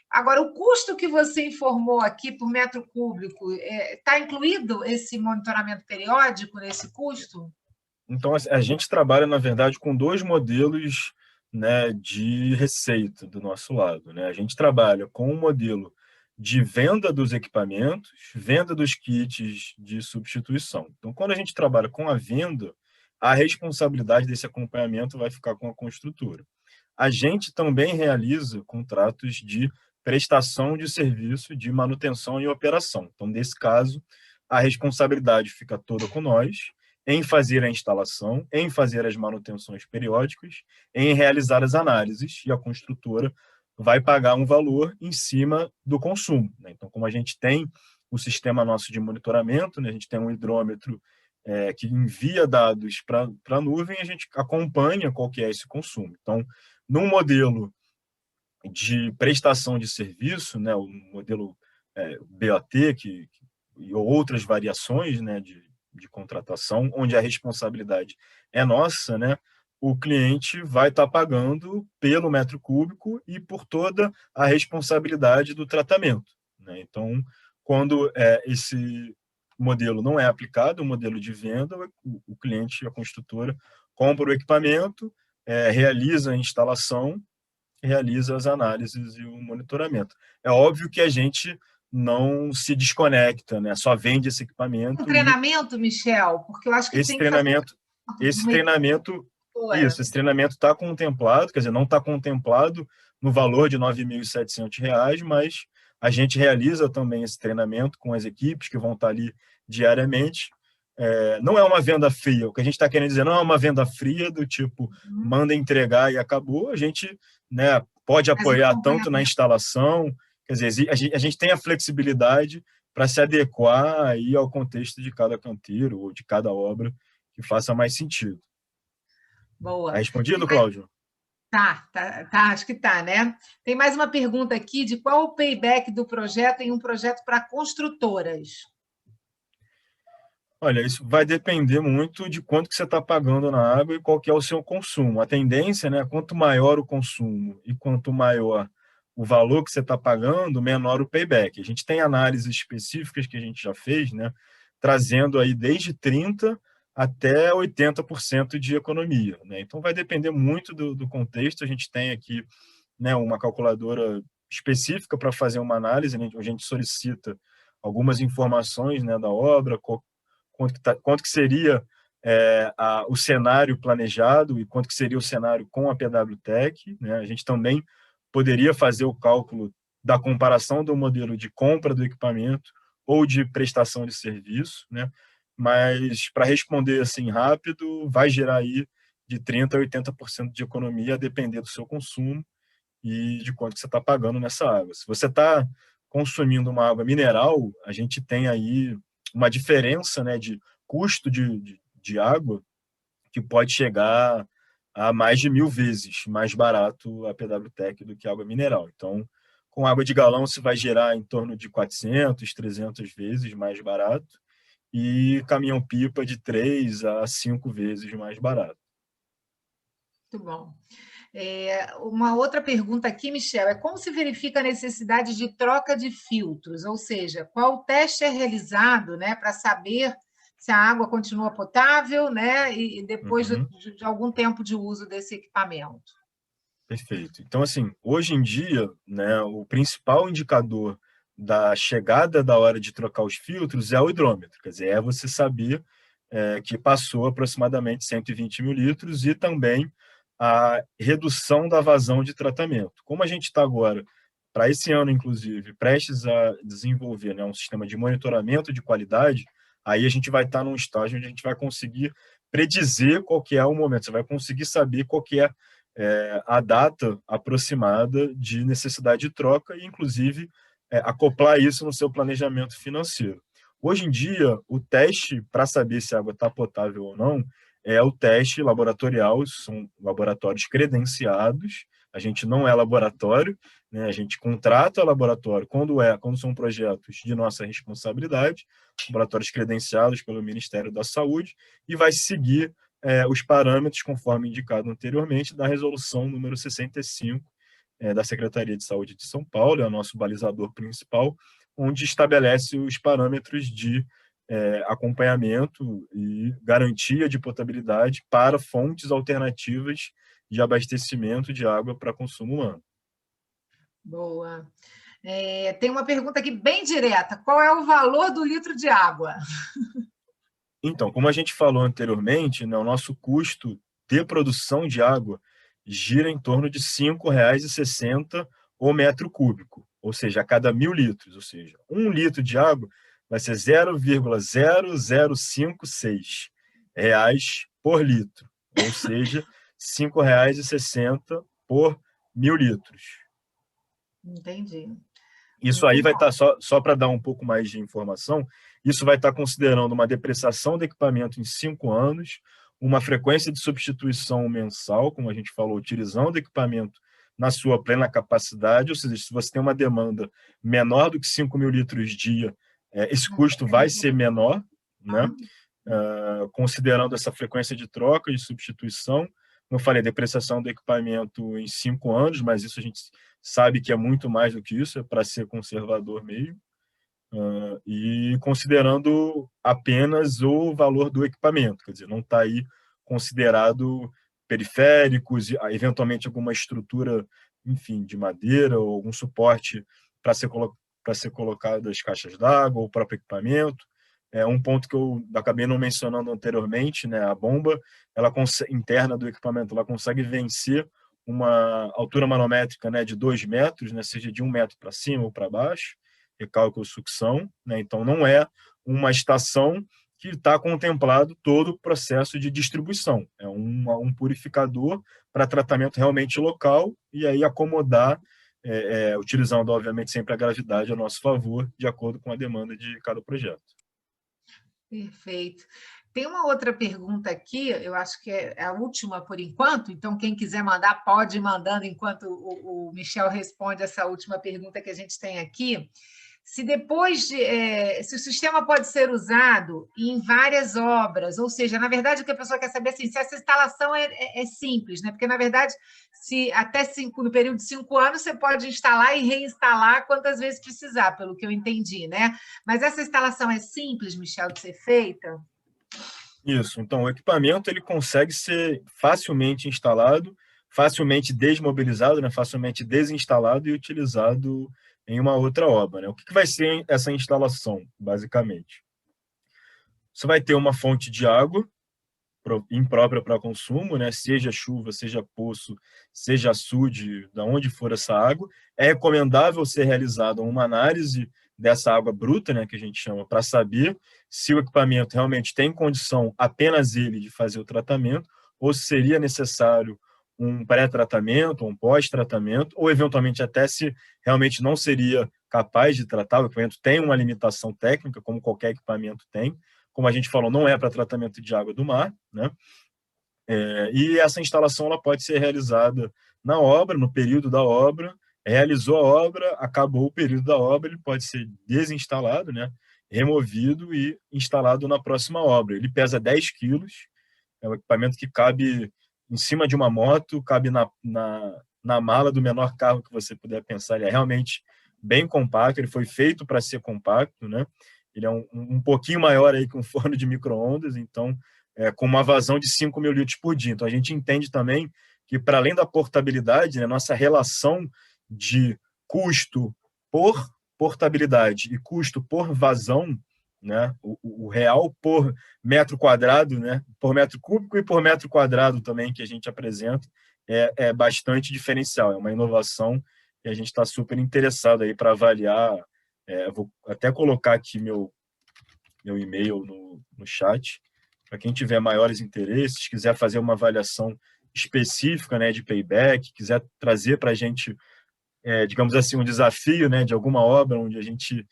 Agora, o custo que você informou aqui por metro cúbico, está incluído esse monitoramento periódico nesse custo? Então, a gente trabalha, na verdade, com dois modelos, né, de receita do nosso lado, né? A gente trabalha com um modelo de venda dos equipamentos, venda dos kits de substituição. Então, quando a gente trabalha com a venda, a responsabilidade desse acompanhamento vai ficar com a construtora. A gente também realiza contratos de prestação de serviço de manutenção e operação. Então, nesse caso, a responsabilidade fica toda com nós em fazer a instalação, em fazer as manutenções periódicas, em realizar as análises, e a construtora vai pagar um valor em cima do consumo, né? Então, como a gente tem o sistema nosso de monitoramento, né, a gente tem um hidrômetro que envia dados para a nuvem, a gente acompanha qual que é esse consumo. Então, num modelo de prestação de serviço, né, o modelo BOT, e outras variações, né, de contratação, onde a responsabilidade é nossa, né, o cliente vai estar pagando pelo metro cúbico e por toda a responsabilidade do tratamento, né? Então, quando esse modelo não é aplicado, o modelo de venda, o cliente, a construtora, compra o equipamento, realiza a instalação, realiza as análises e o monitoramento. É óbvio que a gente não se desconecta, né? Só vende esse equipamento. Um treinamento, Michel, porque eu acho que esse tem treinamento, que fazer esse treinamento, esse treinamento está contemplado, quer dizer, não está contemplado no valor de R$ 9.700, mas a gente realiza também esse treinamento com as equipes que vão estar ali diariamente. Não é uma venda fria, o que a gente está querendo dizer não é uma venda fria do tipo, manda entregar e acabou. A gente, né, pode apoiar tanto na instalação, quer dizer, a gente tem a flexibilidade para se adequar aí ao contexto de cada canteiro ou de cada obra que faça mais sentido. Boa. Tá respondido, Cláudio? Tá, acho que tá, né? Tem mais uma pergunta aqui de qual o payback do projeto em um projeto para construtoras? Olha, isso vai depender muito de quanto que você está pagando na água e qual que é o seu consumo. A tendência, né, quanto maior o consumo e quanto maior o valor que você está pagando, menor o payback. A gente tem análises específicas que a gente já fez, né, trazendo aí desde 30% até 80% de economia, né? Então vai depender muito do contexto. A gente tem aqui, né, uma calculadora específica para fazer uma análise, né? A gente solicita algumas informações, né, da obra, quanto que seria o cenário planejado e quanto que seria o cenário com a PWTec, né? A gente também poderia fazer o cálculo da comparação do modelo de compra do equipamento ou de prestação de serviço, né? Mas, para responder assim rápido, vai gerar aí de 30% a 80% de economia, a depender do seu consumo e de quanto que você está pagando nessa água. Se você está consumindo uma água mineral, a gente tem aí uma diferença, né, de custo de água que pode chegar a mais de 1.000 vezes mais barato a PWTec do que água mineral. Então, com água de galão, você vai gerar em torno de 400, 300 vezes mais barato e caminhão-pipa de 3 a 5 vezes mais barato. Muito bom. Uma outra pergunta aqui, Michel, é como se verifica a necessidade de troca de filtros? Ou seja, qual teste é realizado, né, para saber se a água continua potável, né, e depois de algum tempo de uso desse equipamento? Perfeito. Então, assim, hoje em dia, né, o principal indicador da chegada da hora de trocar os filtros é o hidrômetro, quer dizer, é você saber que passou aproximadamente 120 mil litros e também a redução da vazão de tratamento. Como a gente está agora, para esse ano, inclusive, prestes a desenvolver, né, um sistema de monitoramento de qualidade, aí a gente vai estar num estágio onde a gente vai conseguir predizer qual que é o momento, você vai conseguir saber qual que é a data aproximada de necessidade de troca e, inclusive, acoplar isso no seu planejamento financeiro. Hoje em dia, o teste para saber se a água está potável ou não é o teste laboratorial, são laboratórios credenciados, a gente não é laboratório, né? A gente contrata laboratório quando são projetos de nossa responsabilidade, laboratórios credenciados pelo Ministério da Saúde, e vai seguir os parâmetros, conforme indicado anteriormente, da resolução número 65 da Secretaria de Saúde de São Paulo, é o nosso balizador principal, onde estabelece os parâmetros de acompanhamento e garantia de potabilidade para fontes alternativas de abastecimento de água para consumo humano. Boa. Tem uma pergunta aqui bem direta. Qual é o valor do litro de água? Então, como a gente falou anteriormente, né, o nosso custo de produção de água gira em torno de R$ 5,60 o metro cúbico, ou seja, a cada 1.000 litros, ou seja, 1 litro de água vai ser 0,0056 reais por litro, ou seja, R$ 5,60 por 1.000 litros. Entendi. Isso aí vai estar, só para dar um pouco mais de informação, isso vai estar considerando uma depreciação do equipamento em 5 anos, uma frequência de substituição mensal, como a gente falou, utilizando o equipamento na sua plena capacidade, ou seja, se você tem uma demanda menor do que 5.000 litros dia, esse custo vai ser menor, né? Considerando essa frequência de troca e substituição. Como eu falei, depreciação do equipamento em 5 anos, mas isso a gente sabe que é muito mais do que isso, é para ser conservador mesmo. E considerando apenas o valor do equipamento, quer dizer, não está aí considerado periféricos, eventualmente alguma estrutura, enfim, de madeira ou algum suporte para ser colocado para ser colocado as caixas d'água, o próprio equipamento. Um ponto que eu acabei não mencionando anteriormente, né, a bomba interna do equipamento, ela consegue vencer uma altura manométrica, né, de 2 metros, né, seja de 1 metro para cima ou para baixo, recálculo sucção, né, então não é uma estação que está contemplado todo o processo de distribuição. É um purificador para tratamento realmente local e aí acomodar, utilizando, obviamente, sempre a gravidade a nosso favor, de acordo com a demanda de cada projeto. Perfeito. Tem uma outra pergunta aqui, eu acho que é a última por enquanto, então quem quiser mandar, pode ir mandando enquanto o Michel responde essa última pergunta que a gente tem aqui. Se se o sistema pode ser usado em várias obras, ou seja, na verdade, o que a pessoa quer saber é assim, se essa instalação é simples, né? Porque, na verdade, se até no período de 5 anos, você pode instalar e reinstalar quantas vezes precisar, pelo que eu entendi, né? Mas essa instalação é simples, Michel, de ser feita? Isso. Então, o equipamento ele consegue ser facilmente instalado, facilmente desmobilizado, né? Facilmente desinstalado e utilizado em uma outra obra, né? O que vai ser essa instalação, basicamente? Você vai ter uma fonte de água imprópria para consumo, né? Seja chuva, seja poço, seja açude, de onde for essa água. É recomendável ser realizada uma análise dessa água bruta, né, que a gente chama, para saber se o equipamento realmente tem condição, apenas ele, de fazer o tratamento, ou se seria necessário um pré-tratamento, um pós-tratamento, ou eventualmente até se realmente não seria capaz de tratar, o equipamento tem uma limitação técnica, como qualquer equipamento tem, como a gente falou, não é para tratamento de água do mar, né? E essa instalação ela pode ser realizada na obra, no período da obra, realizou a obra, acabou o período da obra, ele pode ser desinstalado, né? Removido e instalado na próxima obra. Ele pesa 10 quilos, é um equipamento que cabe em cima de uma moto, cabe na mala do menor carro que você puder pensar. Ele é realmente bem compacto, ele foi feito para ser compacto, né? Ele é um pouquinho maior aí que um forno de micro-ondas, então, com uma vazão de 5.000 litros por dia. Então, a gente entende também que, para além da portabilidade, né, nossa relação de custo por portabilidade e custo por vazão, né, o real por metro quadrado, né, por metro cúbico e por metro quadrado também que a gente apresenta, é bastante diferencial. É uma inovação que a gente está super interessado aí para avaliar. Vou até colocar aqui meu e-mail no chat, para quem tiver maiores interesses, quiser fazer uma avaliação específica, né, de payback, quiser trazer para a gente, digamos assim, um desafio, né, de alguma obra onde a gente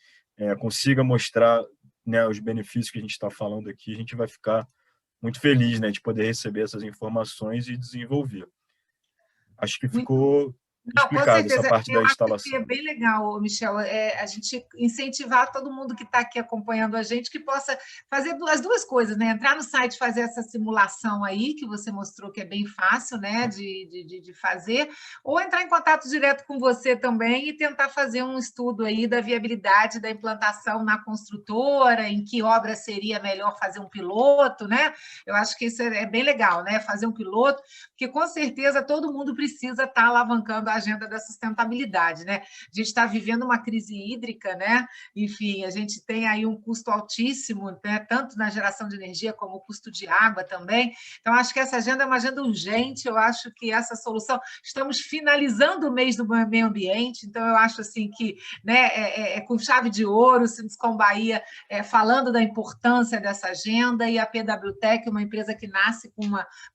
consiga mostrar, né, os benefícios que a gente está falando aqui, a gente vai ficar muito feliz, né, de poder receber essas informações e desenvolver. Acho que ficou Não, com explicado essa certeza. parte da Eu acho que instalação. é bem legal, Michel, a gente incentivar todo mundo que está aqui acompanhando a gente que possa fazer as duas coisas, né? Entrar no site, fazer essa simulação aí, que você mostrou que é bem fácil, né, de fazer, ou entrar em contato direto com você também e tentar fazer um estudo aí da viabilidade da implantação na construtora, em que obra seria melhor fazer um piloto, né? Eu acho que isso é bem legal, né? Fazer um piloto, porque com certeza todo mundo precisa estar alavancando a agenda da sustentabilidade, né? A gente está vivendo uma crise hídrica, né? Enfim, a gente tem aí um custo altíssimo, né? Tanto na geração de energia como o custo de água também. Então, acho que essa agenda é uma agenda urgente, eu acho que essa solução... Estamos finalizando o mês do meio ambiente, então eu acho assim que, né, com chave de ouro, Sinduscom Bahia falando da importância dessa agenda, e a PWTEC, uma empresa que nasce com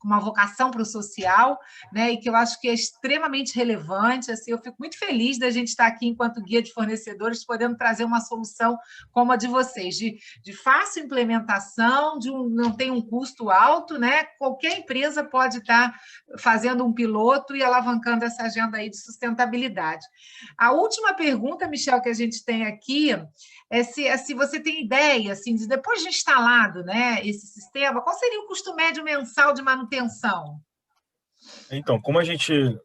uma vocação para o social, né, e que eu acho que é extremamente relevante. Assim, eu fico muito feliz da gente estar aqui enquanto guia de fornecedores, podendo trazer uma solução como a de vocês, de fácil implementação, não tem um custo alto, né? Qualquer empresa pode estar fazendo um piloto e alavancando essa agenda aí de sustentabilidade. A última pergunta, Michel, que a gente tem aqui é se você tem ideia, assim, de depois de instalado, né, esse sistema, qual seria o custo médio mensal de manutenção? Então, como a gente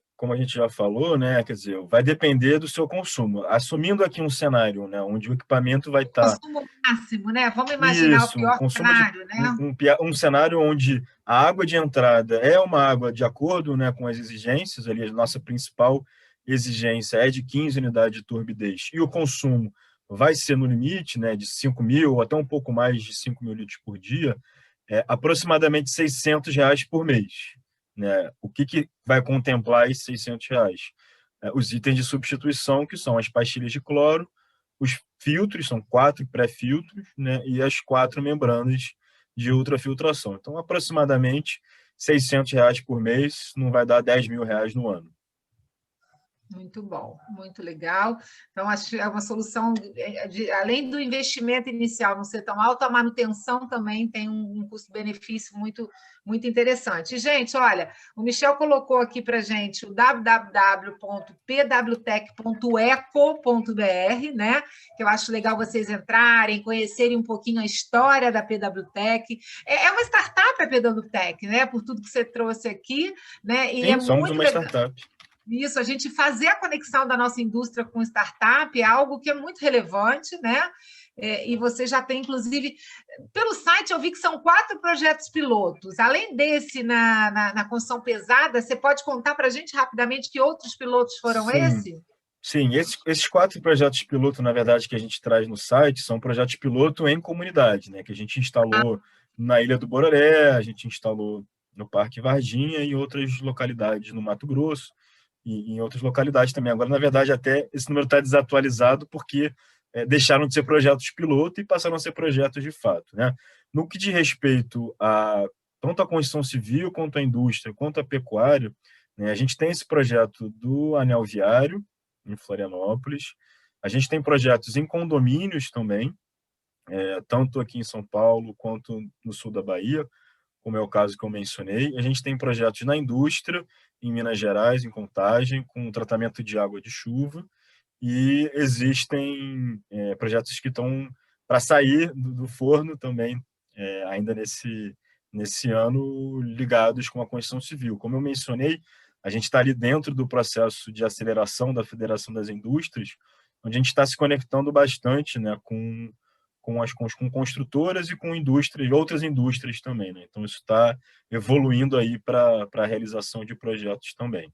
já falou, né, quer dizer, vai depender do seu consumo. Assumindo aqui um cenário, né, onde o equipamento vai estar... Consumo máximo, né? Vamos imaginar o Isso, pior cenário, né? um cenário onde a água de entrada é uma água de acordo, né, com as exigências, ali a nossa principal exigência é de 15 unidades de turbidez, e o consumo vai ser no limite, né, de 5 mil ou até um pouco mais de 5 mil litros por dia, aproximadamente R$ 600 por mês. Né? O que vai contemplar esses R$ 600? Os itens de substituição, que são as pastilhas de cloro, os filtros, são 4 pré-filtros, né, e as 4 membranas de ultrafiltração. Então, aproximadamente R$ 600 por mês, não vai dar R$ 10.000 no ano. Muito bom, muito legal. Então, acho que é uma solução, além do investimento inicial não ser tão alto, a manutenção também tem um custo-benefício muito, muito interessante. Gente, olha, o Michel colocou aqui para a gente o www.pwtech.eco.br, né? Que eu acho legal vocês entrarem, conhecerem um pouquinho a história da PWTech. É uma startup a PWTech, né? Por tudo que você trouxe aqui, né? E Sim, somos uma startup. Isso, a gente fazer a conexão da nossa indústria com startup é algo que é muito relevante, né? E você já tem, inclusive, pelo site eu vi que são 4 projetos pilotos. Além desse, na construção pesada, você pode contar para a gente rapidamente que outros pilotos foram esses? Sim, esses 4 projetos piloto, na verdade, que a gente traz no site, são projetos piloto em comunidade, né? Que a gente instalou na Ilha do Bororé, a gente instalou no Parque Varginha e em outras localidades no Mato Grosso. E em outras localidades também. Agora, na verdade, até esse número está desatualizado porque deixaram de ser projetos piloto e passaram a ser projetos de fato. Né? No que diz respeito tanto à construção civil, quanto à indústria, quanto à pecuária, né, a gente tem esse projeto do Anel Viário, em Florianópolis. A gente tem projetos em condomínios também, tanto aqui em São Paulo quanto no sul da Bahia, como é o caso que eu mencionei. A gente tem projetos na indústria, em Minas Gerais, em Contagem, com tratamento de água de chuva, e existem projetos que estão para sair do forno também, ainda nesse ano, ligados com a construção civil. Como eu mencionei, a gente está ali dentro do processo de aceleração da Federação das Indústrias, onde a gente está se conectando bastante, né, com construtoras e com indústrias, outras indústrias também. Né? Então, isso está evoluindo aí para a realização de projetos também.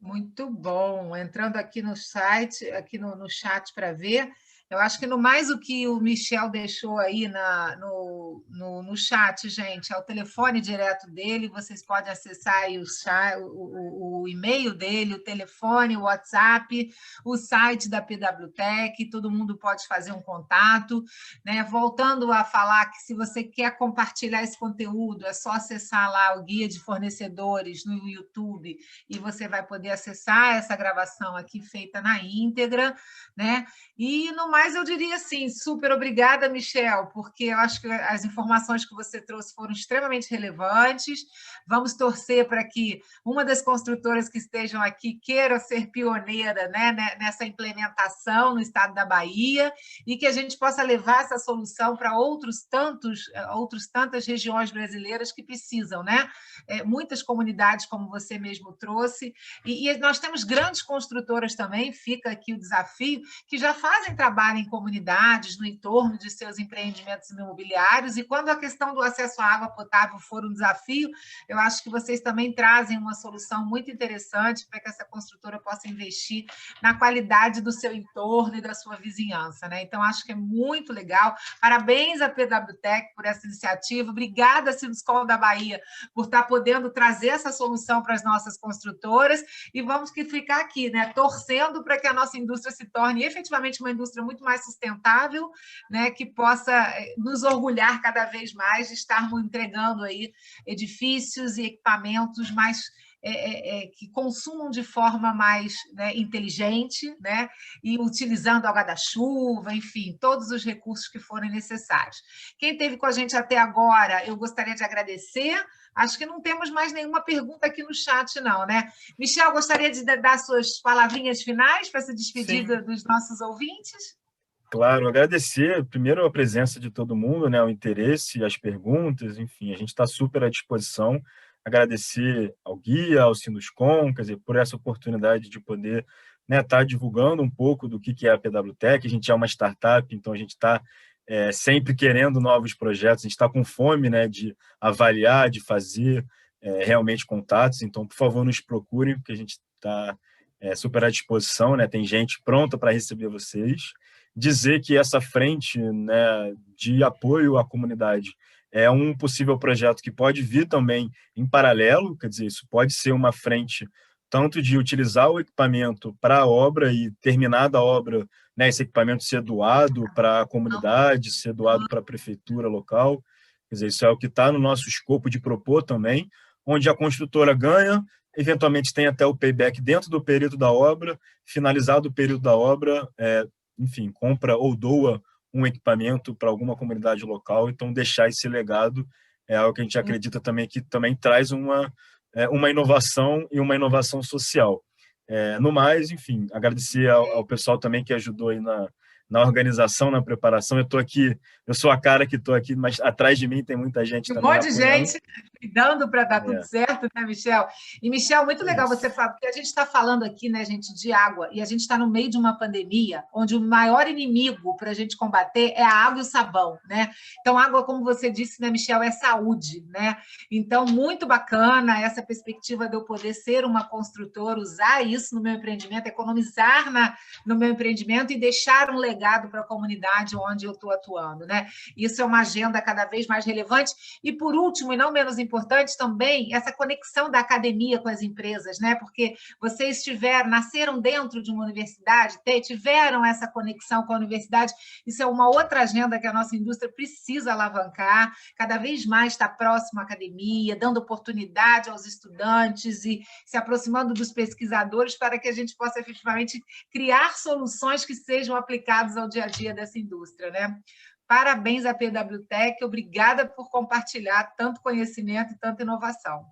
Muito bom. Entrando aqui no site, aqui no chat para ver, eu acho que no mais o que o Michel deixou aí no chat, gente, é o telefone direto dele, vocês podem acessar aí o e-mail dele, o telefone, o WhatsApp, o site da PWTech, todo mundo pode fazer um contato. Né? Voltando a falar que se você quer compartilhar esse conteúdo, é só acessar lá o Guia de Fornecedores no YouTube e você vai poder acessar essa gravação aqui feita na íntegra, né? E no mais eu diria assim, super obrigada, Michel, porque eu acho que as informações que você trouxe foram extremamente relevantes. Vamos torcer para que uma das construtoras que estejam aqui queira ser pioneira, né, nessa implementação no estado da Bahia e que a gente possa levar essa solução para outras tantas regiões brasileiras que precisam, né? Muitas comunidades, como você mesmo trouxe, e nós temos grandes construtoras também, fica aqui o desafio, que já fazem trabalho em comunidades, no entorno de seus empreendimentos imobiliários, e quando a questão do acesso à água potável for um desafio, eu acho que vocês também trazem uma solução muito interessante para que essa construtora possa investir na qualidade do seu entorno e da sua vizinhança. Né? Então, acho que é muito legal. Parabéns à PWTech por essa iniciativa. Obrigada, Sinduscol da Bahia, por estar podendo trazer essa solução para as nossas construtoras, e vamos ficar aqui, né, torcendo para que a nossa indústria se torne efetivamente uma indústria muito mais sustentável, né, que possa nos orgulhar cada vez mais de estarmos entregando aí edifícios e equipamentos mais que consumam de forma mais, né, inteligente, né, e utilizando água da chuva, enfim, todos os recursos que forem necessários. Quem esteve com a gente até agora, eu gostaria de agradecer. Acho que não temos mais nenhuma pergunta aqui no chat, não, né? Michel, gostaria de dar suas palavrinhas finais para se despedir dos nossos ouvintes? Claro, agradecer primeiro a presença de todo mundo, né, o interesse, as perguntas, enfim, a gente está super à disposição. Agradecer ao Guia, ao Sinduscom, quer dizer, por essa oportunidade de poder, né, estar divulgando um pouco do que é a PWTech. A gente é uma startup, então a gente está sempre querendo novos projetos, a gente está com fome, né, de avaliar, de fazer realmente contatos. Então, por favor, nos procurem, porque a gente está super à disposição, né? Tem gente pronta para receber vocês. Dizer que essa frente, né, de apoio à comunidade é um possível projeto que pode vir também em paralelo, quer dizer, isso pode ser uma frente tanto de utilizar o equipamento para a obra e, terminada a obra, né, esse equipamento ser doado para a comunidade, ser doado para a prefeitura local. Quer dizer, isso é o que está no nosso escopo de propor também, onde a construtora ganha, eventualmente tem até o payback dentro do período da obra, finalizado o período da obra, enfim, compra ou doa um equipamento para alguma comunidade local. Então, deixar esse legado é algo que a gente acredita também que também traz uma inovação e uma inovação social. No mais, enfim, agradecer ao pessoal também que ajudou aí na organização, na preparação. Eu estou aqui, eu sou a cara que estou aqui, mas atrás de mim tem muita gente também. Um monte de gente cuidando para dar tudo certo, né, Michel? E, Michel, muito legal você falar, porque a gente está falando aqui, né, gente, de água, e a gente está no meio de uma pandemia, onde o maior inimigo para a gente combater é a água e o sabão, né? Então, água, como você disse, né, Michel, é saúde, né? Então, muito bacana essa perspectiva de eu poder ser uma construtora, usar isso no meu empreendimento, economizar no meu empreendimento e deixar um legado para a comunidade onde eu estou atuando, né? Isso é uma agenda cada vez mais relevante. E, por último, e não menos importante, também essa conexão da academia com as empresas, né? Porque vocês nasceram dentro de uma universidade, tiveram essa conexão com a universidade. Isso é uma outra agenda que a nossa indústria precisa alavancar, cada vez mais estar próximo à academia, dando oportunidade aos estudantes e se aproximando dos pesquisadores para que a gente possa efetivamente criar soluções que sejam aplicadas ao dia a dia dessa indústria, né? Parabéns à PWTech, obrigada por compartilhar tanto conhecimento e tanta inovação.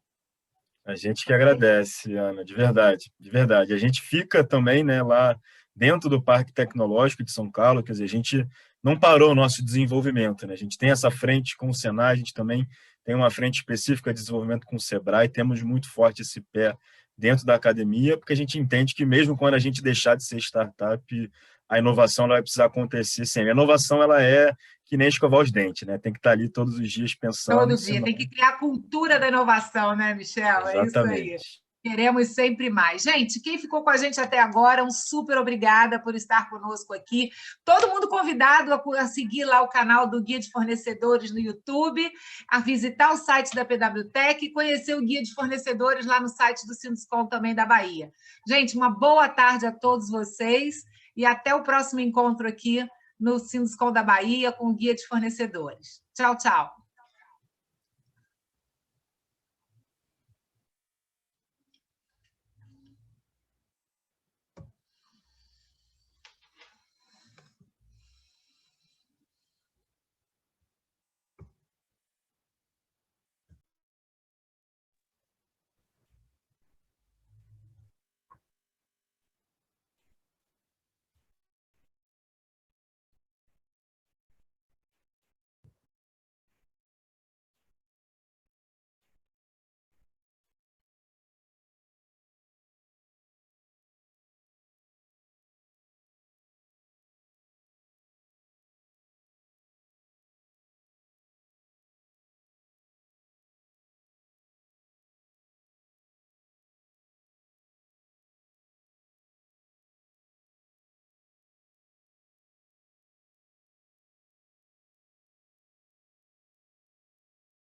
A gente que agradece, Ana, de verdade, de verdade. A gente fica também, né, lá dentro do Parque Tecnológico de São Carlos, quer dizer, a gente não parou o nosso desenvolvimento, né? A gente tem essa frente com o Senai, a gente também tem uma frente específica de desenvolvimento com o Sebrae, temos muito forte esse pé dentro da academia, porque a gente entende que mesmo quando a gente deixar de ser startup, a inovação ela vai precisar acontecer sempre. A inovação ela é que nem escovar os dentes, né? Tem que estar ali todos os dias pensando. Todo dia, tem que criar a cultura da inovação, né, Michel? Exatamente. É isso aí. Queremos sempre mais. Gente, quem ficou com a gente até agora, um super obrigada por estar conosco aqui. Todo mundo convidado a seguir lá o canal do Guia de Fornecedores no YouTube, a visitar o site da PWTech e conhecer o Guia de Fornecedores lá no site do Sinduscom também da Bahia. Gente, uma boa tarde a todos vocês e até o próximo encontro aqui no Sinduscom da Bahia com o Guia de Fornecedores. Tchau, tchau.